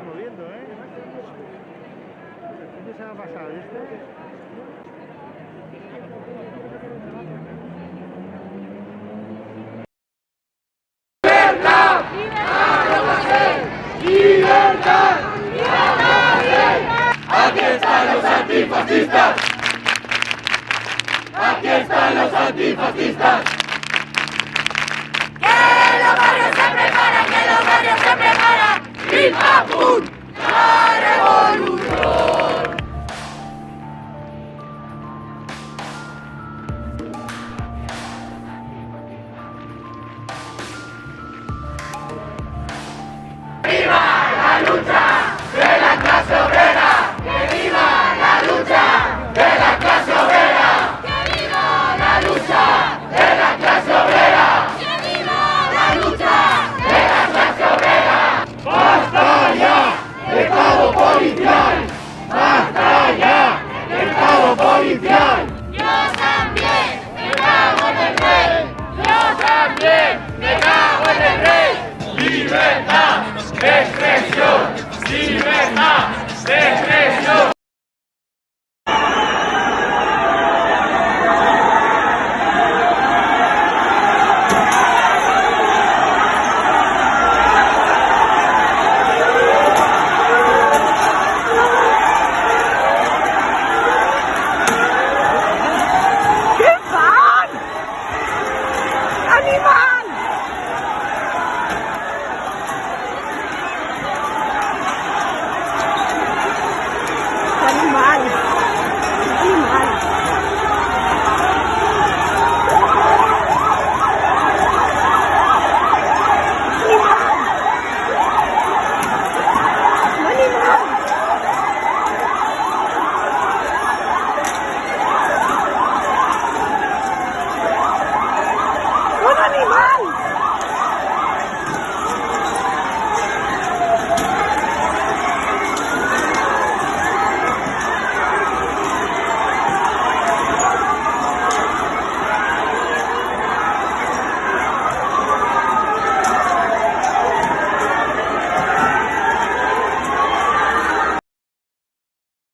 estás moviendo, ¿eh? ¿Qué se ha pasado esto? ¡Libertad! ¡Aquí están los antifascistas! ¡Aquí están los antifascistas! ¡Que los barrios se preparan! ¡Que los barrios se preparan! ¡Pim pam pum! ¡La revolución! ¡Viva la lucha de la clase obrera! ¡Que viva la lucha de la clase obrera! ¡Que viva la lucha de la clase obrera! ¡Que viva la lucha de la clase obrera! ¡Basta ya del Estado policial! ¡Basta ya del Estado policial! ¡Yo también me cago en el rey! ¡Yo también me cago en el rey! ¡Libertad de expresión! ¡Libertad de expresión!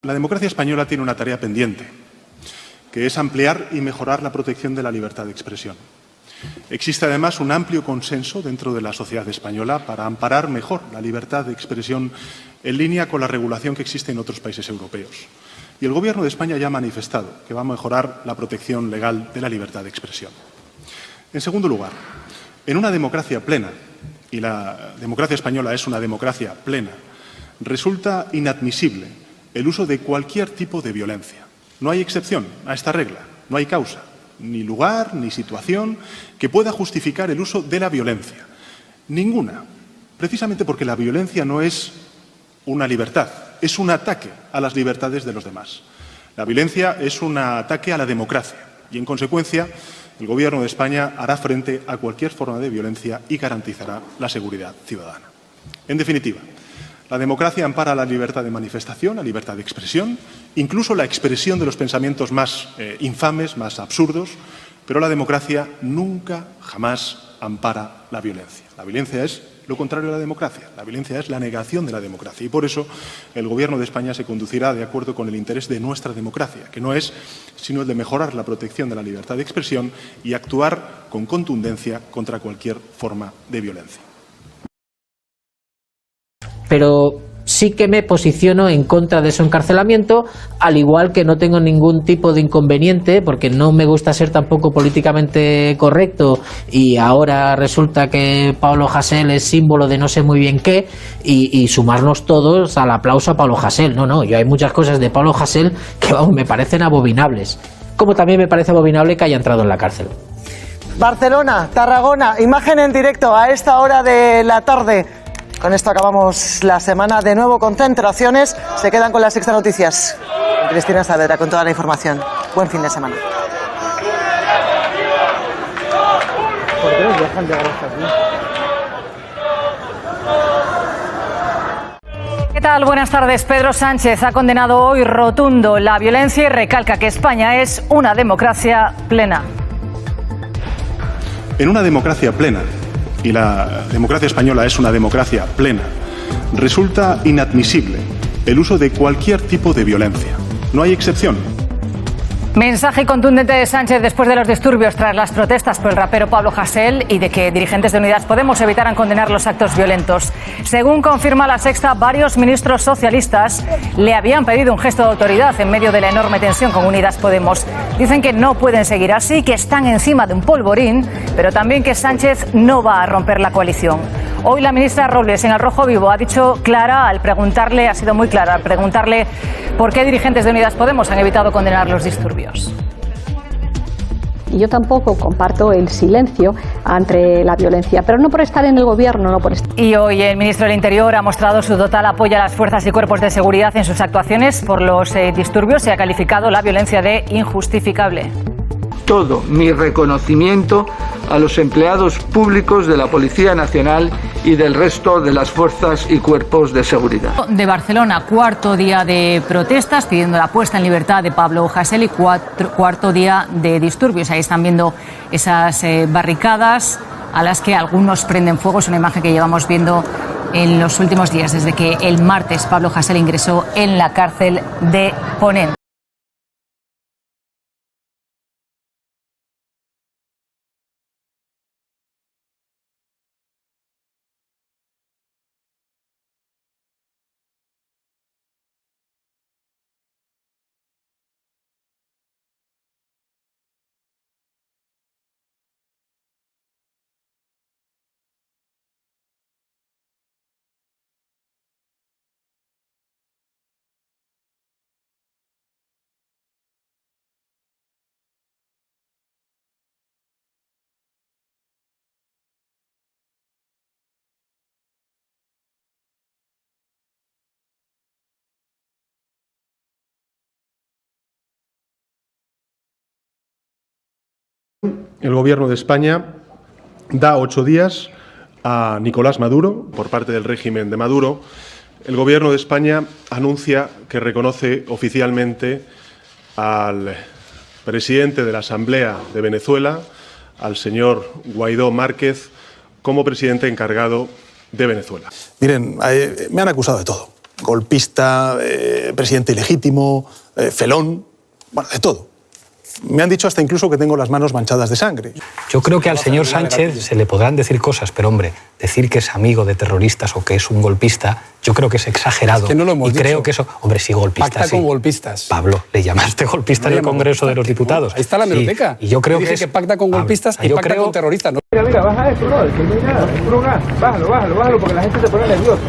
La democracia española tiene una tarea pendiente, que es ampliar y mejorar la protección de la libertad de expresión. Existe además un amplio consenso dentro de la sociedad española para amparar mejor la libertad de expresión en línea con la regulación que existe en otros países europeos. Y el Gobierno de España ya ha manifestado que va a mejorar la protección legal de la libertad de expresión. En segundo lugar, en una democracia plena, y la democracia española es una democracia plena, resulta inadmisible el uso de cualquier tipo de violencia. No hay excepción a esta regla, no hay causa, ni lugar, ni situación que pueda justificar el uso de la violencia. Ninguna, precisamente porque la violencia no es una libertad, es un ataque a las libertades de los demás. La violencia es un ataque a la democracia y, en consecuencia, el Gobierno de España hará frente a cualquier forma de violencia y garantizará la seguridad ciudadana. En definitiva, la democracia ampara la libertad de manifestación, la libertad de expresión, incluso la expresión de los pensamientos más infames, más absurdos, pero la democracia nunca, jamás ampara la violencia. La violencia es lo contrario a la democracia. La violencia es la negación de la democracia y por eso el Gobierno de España se conducirá de acuerdo con el interés de nuestra democracia, que no es sino el de mejorar la protección de la libertad de expresión y actuar con contundencia contra cualquier forma de violencia. Pero sí que me posiciono en contra de su encarcelamiento, al igual que no tengo ningún tipo de inconveniente, porque no me gusta ser tampoco políticamente correcto, y ahora resulta que Pablo Hasél es símbolo de no sé muy bien qué, y sumarnos todos al aplauso a Pablo Hasél. No, yo hay muchas cosas de Pablo Hasél que me parecen abominables, como también me parece abominable que haya entrado en la cárcel. Barcelona, Tarragona, imagen en directo a esta hora de la tarde. Con esto acabamos la semana, de nuevo concentraciones. Se quedan con las Sexta Noticias. Cristina Saavedra con toda la información. Buen fin de semana. ¿Por qué nos dejan llegar hasta aquí? ¿Qué tal? Buenas tardes. Pedro Sánchez ha condenado hoy rotundo la violencia y recalca que España es una democracia plena. En una democracia plena, y la democracia española es una democracia plena, Resulta inadmisible el uso de cualquier tipo de violencia. No hay excepción. Mensaje contundente de Sánchez después de los disturbios tras las protestas por el rapero Pablo Hasél y de que dirigentes de Unidas Podemos evitaran condenar los actos violentos. Según confirma La Sexta, varios ministros socialistas le habían pedido un gesto de autoridad en medio de la enorme tensión con Unidas Podemos. Dicen que no pueden seguir así, que están encima de un polvorín, pero también que Sánchez no va a romper la coalición. Hoy la ministra Robles en Al Rojo Vivo ha dicho clara al preguntarle, ha sido muy clara al preguntarle por qué dirigentes de Unidas Podemos han evitado condenar los disturbios. Y yo tampoco comparto el silencio ante la violencia, pero no por estar en el gobierno, no por estar. Y hoy el ministro del Interior ha mostrado su total apoyo a las fuerzas y cuerpos de seguridad en sus actuaciones por los disturbios y ha calificado la violencia de injustificable. Todo mi reconocimiento a los empleados públicos de la Policía Nacional y del resto de las fuerzas y cuerpos de seguridad. De Barcelona, cuarto día de protestas pidiendo la puesta en libertad de Pablo Hasél y cuarto día de disturbios. Ahí están viendo esas barricadas a las que algunos prenden fuego. Es una imagen que llevamos viendo en los últimos días, desde que el martes Pablo Hasél ingresó en la cárcel de Ponent. El Gobierno de España da 8 días a Nicolás Maduro por parte del régimen de Maduro. El Gobierno de España anuncia que reconoce oficialmente al presidente de la Asamblea de Venezuela, al señor Guaidó Márquez, como presidente encargado de Venezuela. Miren, me han acusado de todo. Golpista, presidente ilegítimo, felón, bueno, de todo. Me han dicho hasta incluso que tengo las manos manchadas de sangre. Yo creo que al señor Sánchez se le podrán decir cosas, pero hombre, decir que es amigo de terroristas o que es un golpista, yo creo que es exagerado. Es que no lo hemos y creo dicho. que eso, hombre, sí, golpista. Pacta sí. con golpistas. Pablo, le llamaste golpista en el Congreso de los Diputados. Ahí está la hemeroteca. Sí. Y yo creo Dice que pacta con golpistas y pacta con terroristas. ¿No? Mira, baja eso, no, que no hay nada, es puro gas. Bájalo, porque la gente se pone nerviosa.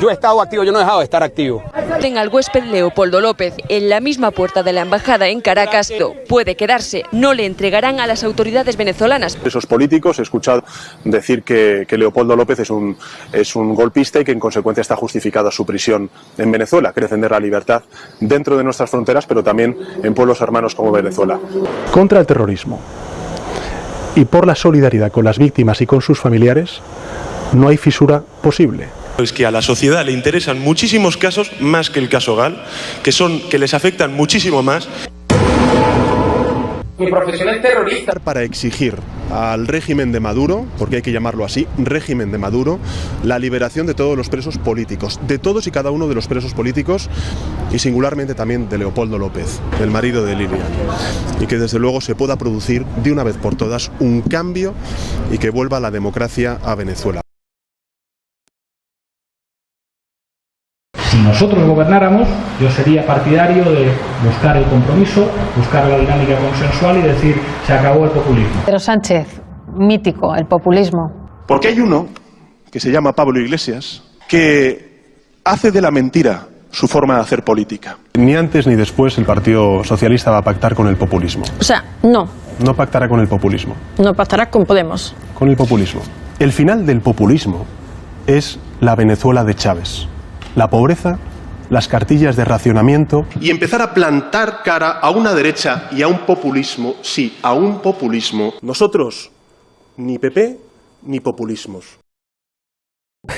Yo he estado activo, yo no he dejado de estar activo. Al huésped Leopoldo López en la misma puerta de la embajada en Caracas. Puede quedarse, no le entregarán a las autoridades venezolanas. Esos políticos he escuchado decir que Leopoldo López es un golpista y que en consecuencia está justificada su prisión en Venezuela, que defender la libertad dentro de nuestras fronteras, pero también en pueblos hermanos como Venezuela. Contra el terrorismo y por la solidaridad con las víctimas y con sus familiares, no hay fisura posible. Es que a la sociedad le interesan muchísimos casos más que el caso Gal, que les afectan muchísimo más. Mi profesión es terrorista. Para exigir al régimen de Maduro, porque hay que llamarlo así, régimen de Maduro, la liberación de todos los presos políticos, de todos y cada uno de los presos políticos y singularmente también de Leopoldo López, el marido de Lilian, y que desde luego se pueda producir de una vez por todas un cambio y que vuelva la democracia a Venezuela. Si nosotros gobernáramos, yo sería partidario de buscar el compromiso, buscar la dinámica consensual y decir, se acabó el populismo. Pero Sánchez, mítico, el populismo. Porque hay uno, que se llama Pablo Iglesias, que hace de la mentira su forma de hacer política. Ni antes ni después el Partido Socialista va a pactar con el populismo. O sea, no. No pactará con el populismo. No pactará con Podemos. Con el populismo. El final del populismo es la Venezuela de Chávez. La pobreza, las cartillas de racionamiento y empezar a plantar cara a una derecha y a un populismo, sí, a un populismo. Nosotros, ni PP ni populismos.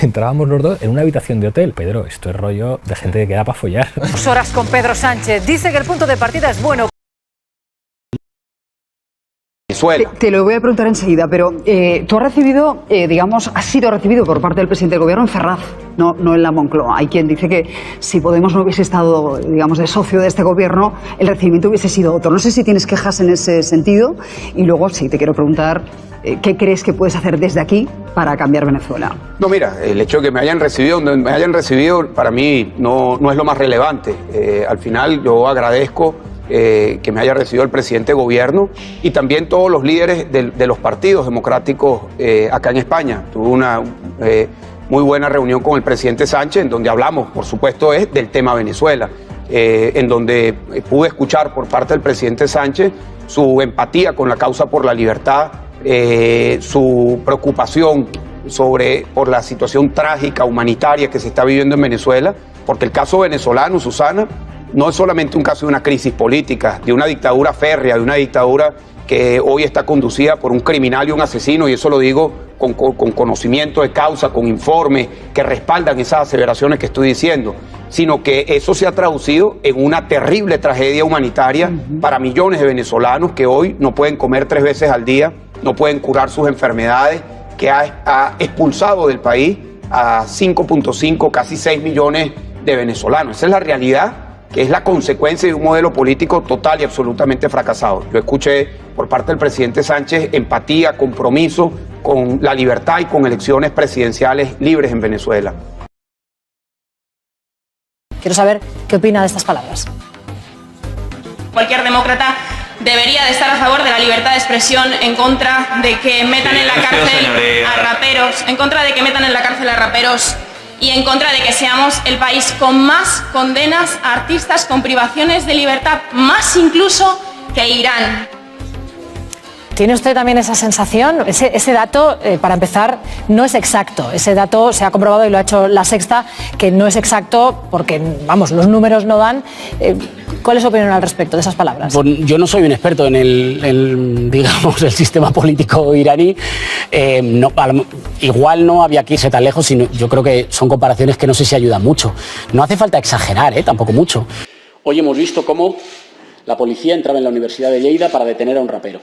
Entrábamos los dos en una habitación de hotel. Pedro, esto es rollo de gente que queda para follar. 2 horas con Pedro Sánchez. Dice que el punto de partida es bueno. Venezuela. Te lo voy a preguntar enseguida, pero tú has recibido, has sido recibido por parte del presidente del gobierno en Ferraz, no en la Moncloa. Hay quien dice que si Podemos no hubiese estado, de socio de este gobierno, el recibimiento hubiese sido otro. No sé si tienes quejas en ese sentido. Y luego, sí, te quiero preguntar, ¿qué crees que puedes hacer desde aquí para cambiar Venezuela? No, mira, el hecho de que me hayan recibido, para mí no es lo más relevante. Al final yo agradezco que me haya recibido el presidente de gobierno y también todos los líderes de los partidos democráticos acá en España. Tuve una muy buena reunión con el presidente Sánchez, en donde hablamos, por supuesto, del tema Venezuela, en donde pude escuchar por parte del presidente Sánchez su empatía con la causa por la libertad, su preocupación por la situación trágica, humanitaria que se está viviendo en Venezuela, porque el caso venezolano, Susana, no es solamente un caso de una crisis política, de una dictadura férrea, de una dictadura que hoy está conducida por un criminal y un asesino, y eso lo digo con conocimiento de causa, con informes que respaldan esas aseveraciones que estoy diciendo, sino que eso se ha traducido en una terrible tragedia humanitaria para millones de venezolanos que hoy no pueden comer 3 veces al día, no pueden curar sus enfermedades, que ha expulsado del país a 5.5, casi 6 millones de venezolanos. Esa es la realidad, que es la consecuencia de un modelo político total y absolutamente fracasado. Yo escuché por parte del presidente Sánchez empatía, compromiso con la libertad y con elecciones presidenciales libres en Venezuela. Quiero saber qué opina de estas palabras. Cualquier demócrata debería de estar a favor de la libertad de expresión, en contra de que metan en la cárcel a raperos, en contra de que metan en la cárcel a raperos y en contra de que seamos el país con más condenas a artistas con privaciones de libertad, más incluso que Irán. ¿Tiene usted también esa sensación? Ese dato, para empezar, no es exacto. Ese dato se ha comprobado y lo ha hecho La Sexta, que no es exacto porque, vamos, los números no dan. ¿Cuál es su opinión al respecto de esas palabras? Pues yo no soy un experto en el sistema político iraní. Igual no había que irse tan lejos, sino yo creo que son comparaciones que no sé si ayudan mucho. No hace falta exagerar, tampoco mucho. Hoy hemos visto cómo la policía entraba en la Universidad de Lleida para detener a un rapero.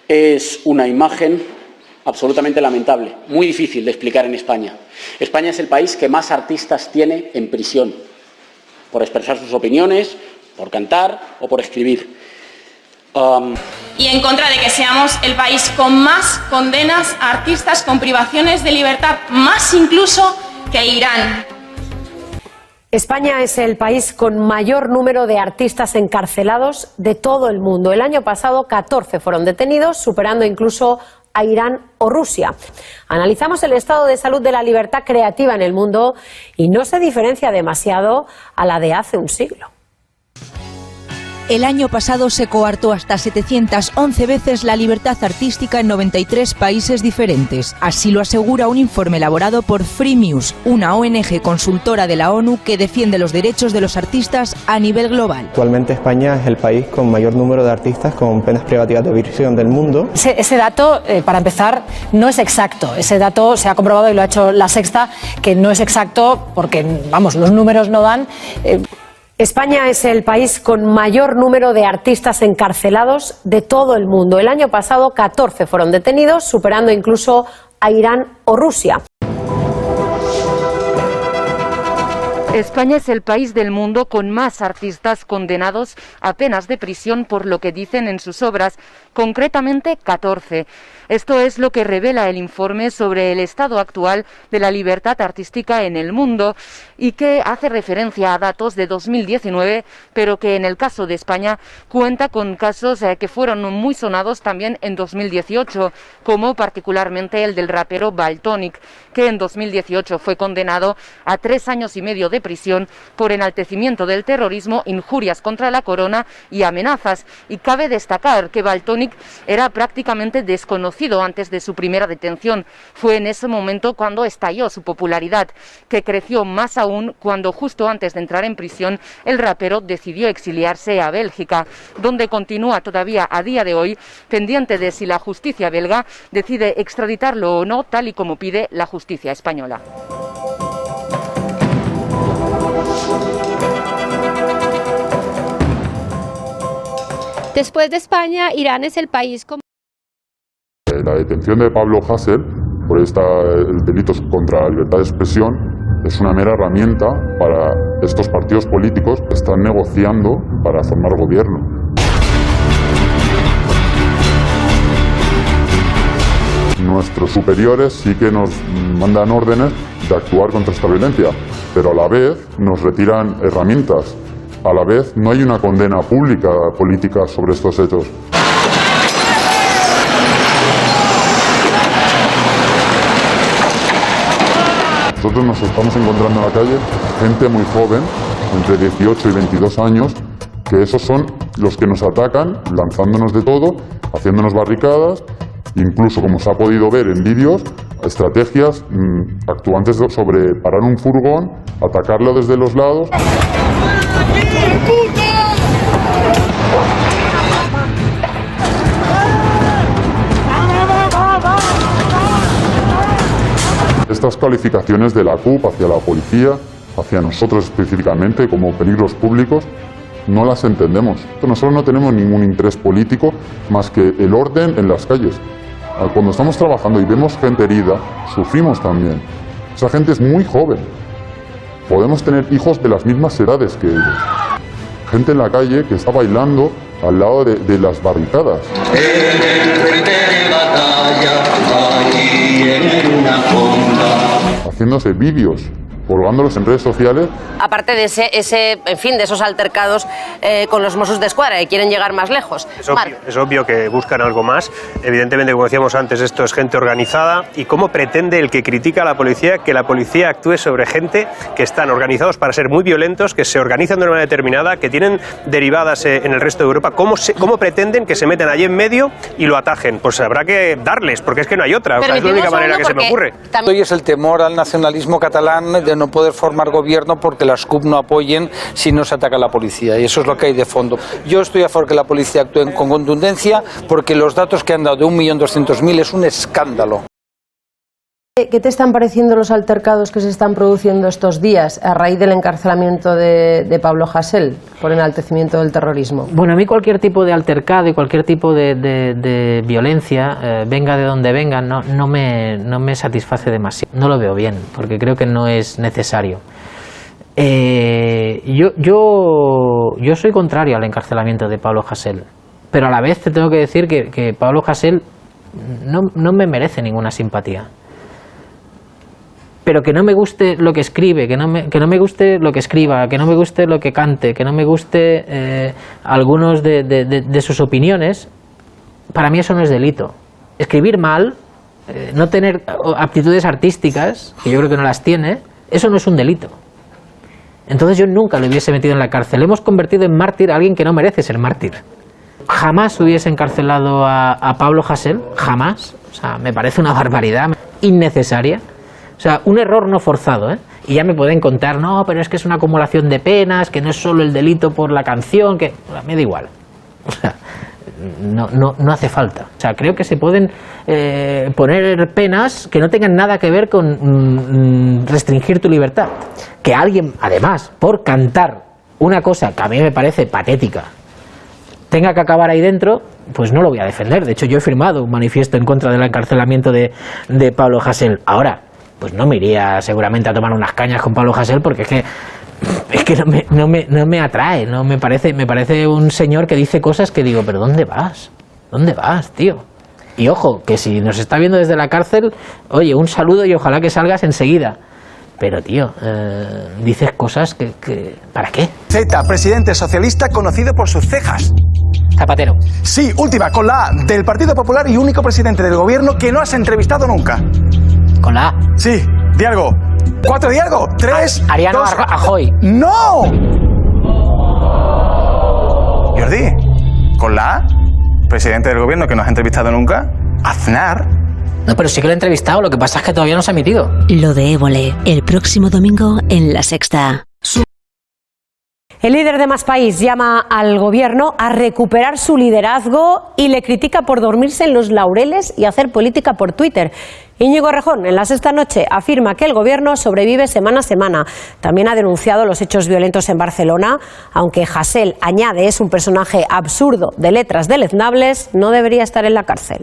Es una imagen absolutamente lamentable, muy difícil de explicar en España. España es el país que más artistas tiene en prisión, por expresar sus opiniones, por cantar o por escribir. Y en contra de que seamos el país con más condenas a artistas con privaciones de libertad, más incluso que Irán. España es el país con mayor número de artistas encarcelados de todo el mundo. El año pasado 14 fueron detenidos, superando incluso a Irán o Rusia. Analizamos el estado de salud de la libertad creativa en el mundo y no se diferencia demasiado a la de hace un siglo. El año pasado se coartó hasta 711 veces la libertad artística en 93 países diferentes. Así lo asegura un informe elaborado por Freemuse, una ONG consultora de la ONU que defiende los derechos de los artistas a nivel global. Actualmente España es el país con mayor número de artistas con penas privativas de prisión del mundo. Ese dato, para empezar, no es exacto. Ese dato se ha comprobado y lo ha hecho La Sexta, que no es exacto porque, vamos, los números no dan. España es el país con mayor número de artistas encarcelados de todo el mundo. El año pasado 14 fueron detenidos, superando incluso a Irán o Rusia. España es el país del mundo con más artistas condenados a penas de prisión por lo que dicen en sus obras, concretamente 14. Esto es lo que revela el informe sobre el estado actual de la libertad artística en el mundo y que hace referencia a datos de 2019, pero que en el caso de España cuenta con casos que fueron muy sonados también en 2018, como particularmente el del rapero Valtonyc, que en 2018 fue condenado a 3 años y medio de prisión por enaltecimiento del terrorismo, injurias contra la corona y amenazas. Y cabe destacar que Valtonyc era prácticamente desconocido antes de su primera detención. Fue en ese momento cuando estalló su popularidad, que creció más aún cuando justo antes de entrar en prisión el rapero decidió exiliarse a Bélgica, donde continúa todavía a día de hoy pendiente de si la justicia belga decide extraditarlo o no, tal y como pide la justicia española. Después de España, Irán es el país con... La detención de Pablo Hasél por delitos contra la libertad de expresión es una mera herramienta para estos partidos políticos que están negociando para formar gobierno. Nuestros superiores sí que nos mandan órdenes de actuar contra esta violencia, pero a la vez nos retiran herramientas. A la vez no hay una condena pública política sobre estos hechos. Nosotros nos estamos encontrando en la calle gente muy joven, entre 18 y 22 años, que esos son los que nos atacan, lanzándonos de todo, haciéndonos barricadas, incluso, como se ha podido ver en vídeos, estrategias actuantes sobre parar un furgón, atacarlo desde los lados. Estas calificaciones de la CUP hacia la policía, hacia nosotros específicamente como peligros públicos, no las entendemos. Nosotros no tenemos ningún interés político más que el orden en las calles. Cuando estamos trabajando y vemos gente herida, sufrimos también. Esa gente es muy joven. Podemos tener hijos de las mismas edades que ellos. Gente en la calle que está bailando al lado de las barricadas. Haciéndose vídeos, colgándolos en redes sociales. Aparte de de esos altercados con los Mossos d'Esquadra, que quieren llegar más lejos. Es obvio que buscan algo más. Evidentemente, como decíamos antes, esto es gente organizada. ¿Y cómo pretende el que critica a la policía que la policía actúe sobre gente que están organizados para ser muy violentos, que se organizan de una manera determinada, que tienen derivadas en el resto de Europa? ¿Cómo pretenden que se metan allí en medio y lo atajen? Pues habrá que darles, porque es que no hay otra. O sea, es la única manera que se me ocurre. Hoy es el temor al nacionalismo catalán de no poder formar gobierno porque las CUP no apoyen si no se ataca a la policía, y eso es lo que hay de fondo. Yo estoy a favor que la policía actúe con contundencia porque los datos que han dado de 1.200.000 es un escándalo. ¿Qué te están pareciendo los altercados que se están produciendo estos días a raíz del encarcelamiento de Pablo Hasél por enaltecimiento del terrorismo? Bueno, a mí cualquier tipo de altercado y cualquier tipo de violencia, venga de donde venga, no me satisface demasiado. No lo veo bien, porque creo que no es necesario. Yo soy contrario al encarcelamiento de Pablo Hasél, pero a la vez te tengo que decir que Pablo Hasél no me merece ninguna simpatía. Pero que no me guste lo que escribe, que no me guste lo que escriba, que no me guste lo que cante, que no me guste algunos de sus opiniones, para mí eso no es delito. Escribir mal, no tener aptitudes artísticas, que yo creo que no las tiene, eso no es un delito. Entonces yo nunca lo hubiese metido en la cárcel. Hemos convertido en mártir a alguien que no merece ser mártir. Jamás hubiese encarcelado a Pablo Hasél, jamás. O sea, me parece una barbaridad innecesaria. O sea, un error no forzado, ¿eh? Y ya me pueden contar, no, pero es que es una acumulación de penas, que no es solo el delito por la canción, que me da igual. O sea, no hace falta. O sea, creo que se pueden poner penas que no tengan nada que ver con restringir tu libertad. Que alguien, además, por cantar una cosa que a mí me parece patética, tenga que acabar ahí dentro, pues no lo voy a defender. De hecho, yo he firmado un manifiesto en contra del encarcelamiento de Pablo Hasél. Ahora, pues no me iría seguramente a tomar unas cañas con Pablo Hasél, porque es que no me atrae, no me parece un señor que dice cosas que digo, pero ¿dónde vas? ¿Dónde vas, tío? Y ojo, que si nos está viendo desde la cárcel, oye, un saludo y ojalá que salgas enseguida. Pero, tío, dices cosas que ¿para qué? Z, presidente socialista conocido por sus cejas. Zapatero. Sí, última, con la A, del Partido Popular y único presidente del gobierno que no has entrevistado nunca. ¿Con la A? Sí, di algo. 4, di algo. 3, Ariano 2, Rajoy. ¡No! Jordi, con la A, presidente del gobierno que no has entrevistado nunca, Aznar. No, pero sí que lo he entrevistado, lo que pasa es que todavía no se ha emitido. Lo de Évole, el próximo domingo en La Sexta. El líder de Más País llama al gobierno a recuperar su liderazgo y le critica por dormirse en los laureles y hacer política por Twitter. Íñigo Errejón, en La Sexta Noche, afirma que el gobierno sobrevive semana a semana. También ha denunciado los hechos violentos en Barcelona. Aunque Hasél añade es un personaje absurdo de letras deleznables, no debería estar en la cárcel.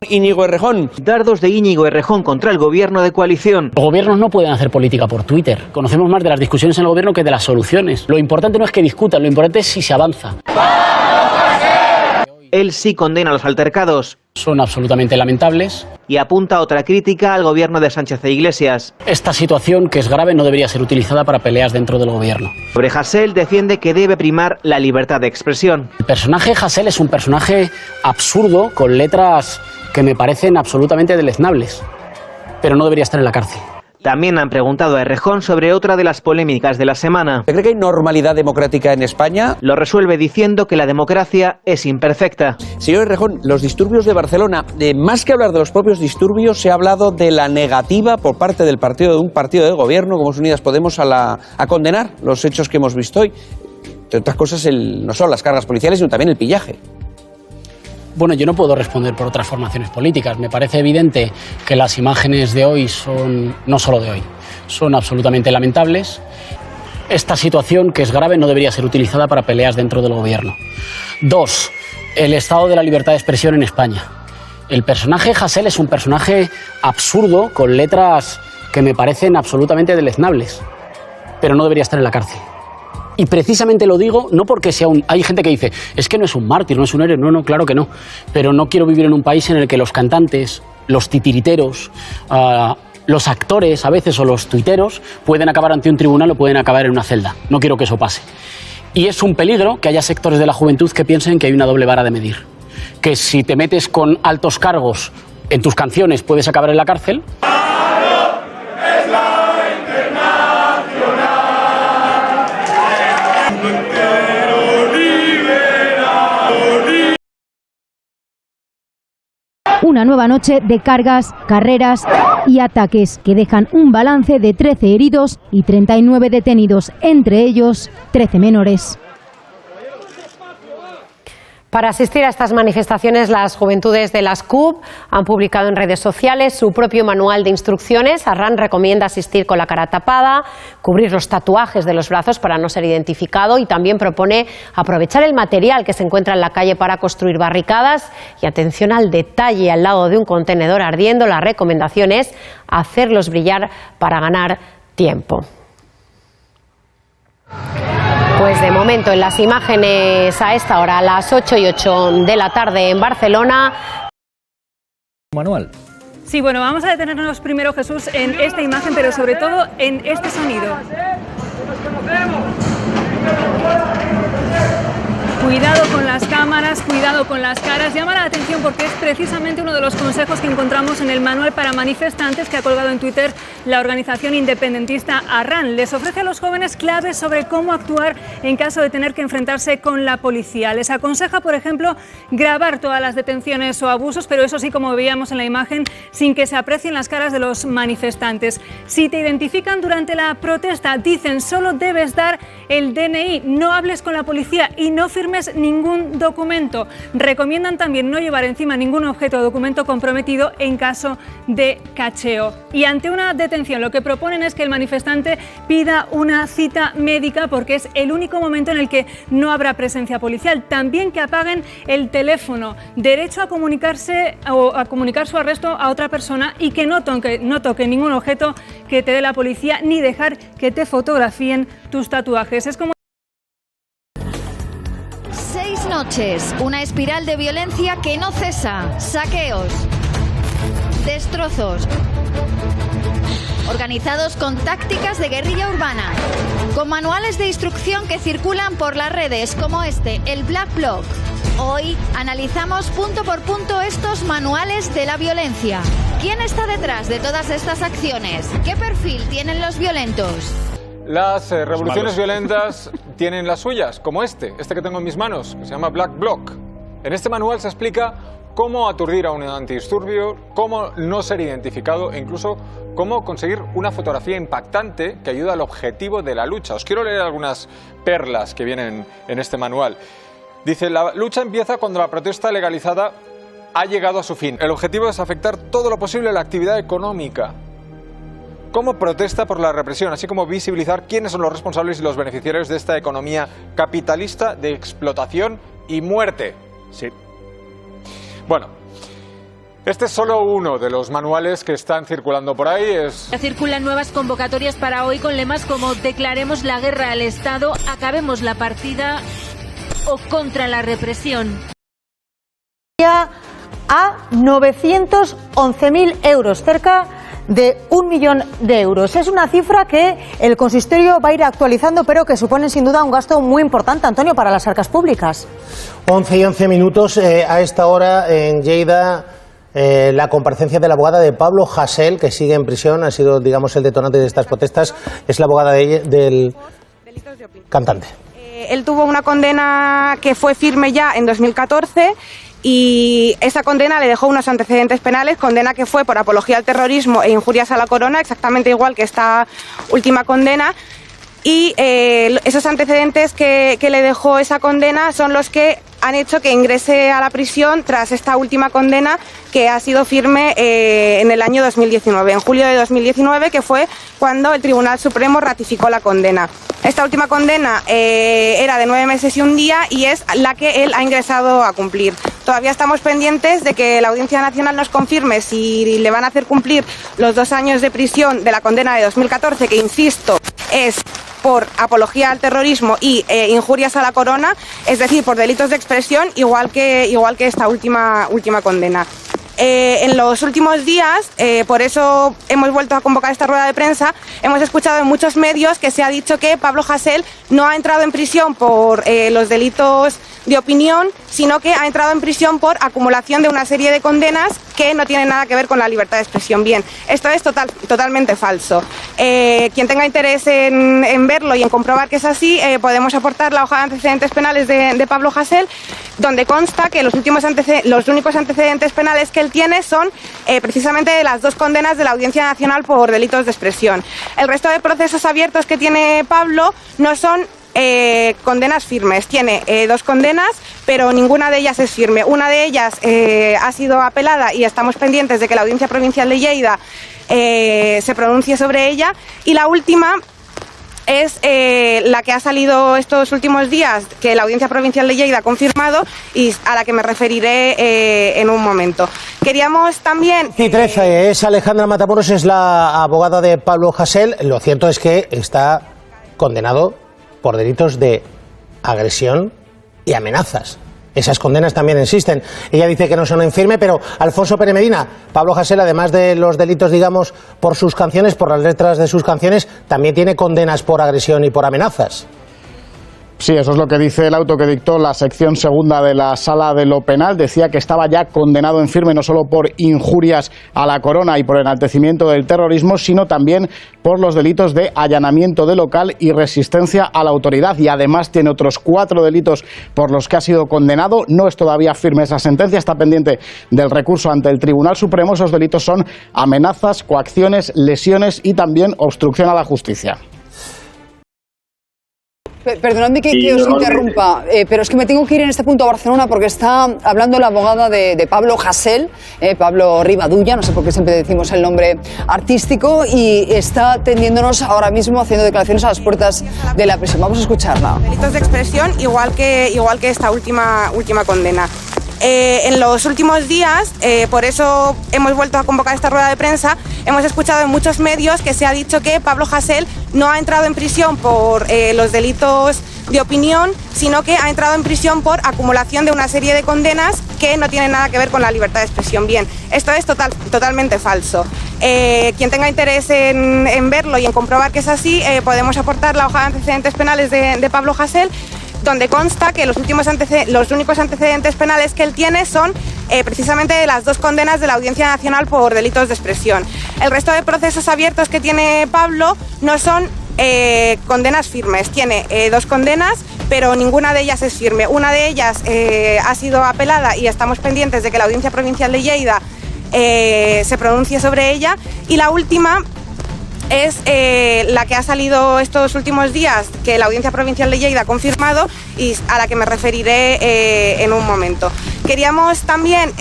Íñigo Errejón. Dardos de Íñigo Errejón contra el gobierno de coalición. Los gobiernos no pueden hacer política por Twitter. Conocemos más de las discusiones en el gobierno que de las soluciones. Lo importante no es que discutan, lo importante es si se avanza. Él sí condena los altercados. Son absolutamente lamentables. Y apunta otra crítica al gobierno de Sánchez e Iglesias. Esta situación, que es grave, no debería ser utilizada para peleas dentro del gobierno. Sobre Hasél defiende que debe primar la libertad de expresión. El personaje Hasél es un personaje absurdo con letras que me parecen absolutamente deleznables, pero no debería estar en la cárcel. También han preguntado a Errejón sobre otra de las polémicas de la semana. ¿Cree que hay normalidad democrática en España? Lo resuelve diciendo que la democracia es imperfecta. Señor Errejón, los disturbios de Barcelona, más que hablar de los propios disturbios, se ha hablado de la negativa por parte del partido, de un partido del gobierno, como es Unidas Podemos, a condenar los hechos que hemos visto hoy. Entre otras cosas, no solo las cargas policiales, sino también el pillaje. Bueno, yo no puedo responder por otras formaciones políticas. Me parece evidente que las imágenes de hoy son, no solo de hoy, son absolutamente lamentables. Esta situación, que es grave, no debería ser utilizada para peleas dentro del gobierno. 2. El estado de la libertad de expresión en España. El personaje Hasél es un personaje absurdo con letras que me parecen absolutamente deleznables, pero no debería estar en la cárcel. Y precisamente lo digo no porque sea un... Hay gente que dice, es que no es un mártir, no es un héroe. No, claro que no. Pero no quiero vivir en un país en el que los cantantes, los titiriteros, los actores a veces o los tuiteros pueden acabar ante un tribunal o pueden acabar en una celda. No quiero que eso pase. Y es un peligro que haya sectores de la juventud que piensen que hay una doble vara de medir. Que si te metes con altos cargos en tus canciones puedes acabar en la cárcel. Una nueva noche de cargas, carreras y ataques que dejan un balance de 13 heridos y 39 detenidos, entre ellos 13 menores. Para asistir a estas manifestaciones, las juventudes de las CUP han publicado en redes sociales su propio manual de instrucciones. Arran recomienda asistir con la cara tapada, cubrir los tatuajes de los brazos para no ser identificado y también propone aprovechar el material que se encuentra en la calle para construir barricadas. Y atención al detalle, al lado de un contenedor ardiendo, la recomendación es hacerlos brillar para ganar tiempo. Pues de momento en las imágenes a esta hora, a las 8:08 de la tarde en Barcelona. Manual. Sí, bueno, vamos a detenernos primero, Jesús, en esta imagen, pero sobre todo en este sonido. Cuidado con las cámaras, cuidado con las caras. Llama la atención porque es precisamente uno de los consejos que encontramos en el manual para manifestantes que ha colgado en Twitter la organización independentista Arran. Les ofrece a los jóvenes claves sobre cómo actuar en caso de tener que enfrentarse con la policía. Les aconseja, por ejemplo, grabar todas las detenciones o abusos, pero eso sí, como veíamos en la imagen, sin que se aprecien las caras de los manifestantes. Si te identifican durante la protesta, dicen solo debes dar el DNI, no hables con la policía y no firmes ningún documento. Recomiendan también no llevar encima ningún objeto o documento comprometido en caso de cacheo. Y ante una detención lo que proponen es que el manifestante pida una cita médica porque es el único momento en el que no habrá presencia policial. También que apaguen el teléfono, derecho a comunicarse o a comunicar su arresto a otra persona y que no toque ningún objeto que te dé la policía ni dejar que te fotografíen tus tatuajes. Es como 6 noches, una espiral de violencia que no cesa, saqueos, destrozos, organizados con tácticas de guerrilla urbana, con manuales de instrucción que circulan por las redes como este, el Black Bloc. Hoy analizamos punto por punto estos manuales de la violencia. ¿Quién está detrás de todas estas acciones? ¿Qué perfil tienen los violentos? Las revoluciones violentas tienen las suyas, como este que tengo en mis manos, que se llama Black Bloc. En este manual se explica cómo aturdir a un antidisturbio, cómo no ser identificado e incluso cómo conseguir una fotografía impactante que ayuda al objetivo de la lucha. Os quiero leer algunas perlas que vienen en este manual. Dice, la lucha empieza cuando la protesta legalizada ha llegado a su fin. El objetivo es afectar todo lo posible a la actividad económica como protesta por la represión, así como visibilizar quiénes son los responsables y los beneficiarios de esta economía capitalista de explotación y muerte. Sí. Bueno, este es solo uno de los manuales que están circulando por ahí. Circulan nuevas convocatorias para hoy con lemas como declaremos la guerra al Estado, acabemos la partida o contra la represión. A 911.000 euros, cerca de 1 millón de euros. Es una cifra que el consistorio va a ir actualizando, pero que supone sin duda un gasto muy importante, Antonio, para las arcas públicas. 11 y 11 minutos a esta hora en Lleida. La comparecencia de la abogada de Pablo Hasél, que sigue en prisión, ha sido, digamos, el detonante de estas protestas. Es la abogada del cantante. Él tuvo una condena que fue firme ya en 2014 y esa condena le dejó unos antecedentes penales, condena que fue por apología al terrorismo e injurias a la corona, exactamente igual que esta última condena. Y esos antecedentes que le dejó esa condena son los que han hecho que ingrese a la prisión tras esta última condena que ha sido firme en el año 2019, en julio de 2019, que fue cuando el Tribunal Supremo ratificó la condena. Esta última condena era de 9 meses y 1 día y es la que él ha ingresado a cumplir. Todavía estamos pendientes de que la Audiencia Nacional nos confirme si le van a hacer cumplir los 2 años de prisión de la condena de 2014, que insisto, es por apología al terrorismo y injurias a la corona, es decir, por delitos de expresión, igual que esta última condena. En los últimos días, por eso hemos vuelto a convocar esta rueda de prensa, hemos escuchado en muchos medios que se ha dicho que Pablo Hasél no ha entrado en prisión por los delitos de opinión, sino que ha entrado en prisión por acumulación de una serie de condenas que no tienen nada que ver con la libertad de expresión. Bien, esto es totalmente falso. Quien tenga interés en verlo y en comprobar que es así, podemos aportar la hoja de antecedentes penales de Pablo Hasél, donde consta que los únicos antecedentes penales que él tiene son precisamente de las 2 condenas de la Audiencia Nacional por delitos de expresión. El resto de procesos abiertos que tiene Pablo no son condenas firmes. Tiene 2 condenas, pero ninguna de ellas es firme. Una de ellas ha sido apelada y estamos pendientes de que la Audiencia Provincial de Lleida se pronuncie sobre ella, y la última es la que ha salido estos últimos días, que la Audiencia Provincial de Lleida ha confirmado y a la que me referiré en un momento. Queríamos también... Sí, 13, es Alejandra Matamoros, es la abogada de Pablo Hasél. Lo cierto es que está condenado por delitos de agresión y amenazas. Esas condenas también existen. Ella dice que no son en firme, pero Alfonso Pérez Medina, Pablo Hasél, además de los delitos, digamos, por sus canciones, por las letras de sus canciones, también tiene condenas por agresión y por amenazas. Sí, eso es lo que dice el auto que dictó la sección segunda de la Sala de lo Penal. Decía que estaba ya condenado en firme no solo por injurias a la corona y por enaltecimiento del terrorismo, sino también por los delitos de allanamiento de local y resistencia a la autoridad. Y además tiene otros 4 delitos por los que ha sido condenado. No es todavía firme esa sentencia, está pendiente del recurso ante el Tribunal Supremo. Esos delitos son amenazas, coacciones, lesiones y también obstrucción a la justicia. Perdonadme que os interrumpa, pero es que me tengo que ir en este punto a Barcelona porque está hablando la abogada de Pablo Hasél, Pablo Rivadulla, no sé por qué siempre decimos el nombre artístico, y está atendiéndonos ahora mismo haciendo declaraciones a las puertas de la prisión. Vamos a escucharla. Delitos de expresión, igual que esta última condena. En los últimos días, por eso hemos vuelto a convocar esta rueda de prensa, hemos escuchado en muchos medios que se ha dicho que Pablo Hasél no ha entrado en prisión por los delitos de opinión, sino que ha entrado en prisión por acumulación de una serie de condenas que no tienen nada que ver con la libertad de expresión. Bien, esto es totalmente falso. Quien tenga interés en verlo y en comprobar que es así, podemos aportar la hoja de antecedentes penales de Pablo Hasél, donde consta que los únicos antecedentes penales que él tiene son precisamente de las 2 condenas de la Audiencia Nacional por delitos de expresión. El resto de procesos abiertos que tiene Pablo no son condenas firmes. Tiene 2 condenas, pero ninguna de ellas es firme. Una de ellas ha sido apelada y estamos pendientes de que la Audiencia Provincial de Lleida se pronuncie sobre ella, y la última es la que ha salido estos últimos días, que la Audiencia Provincial de Lleida ha confirmado y a la que me referiré en un momento. Queríamos también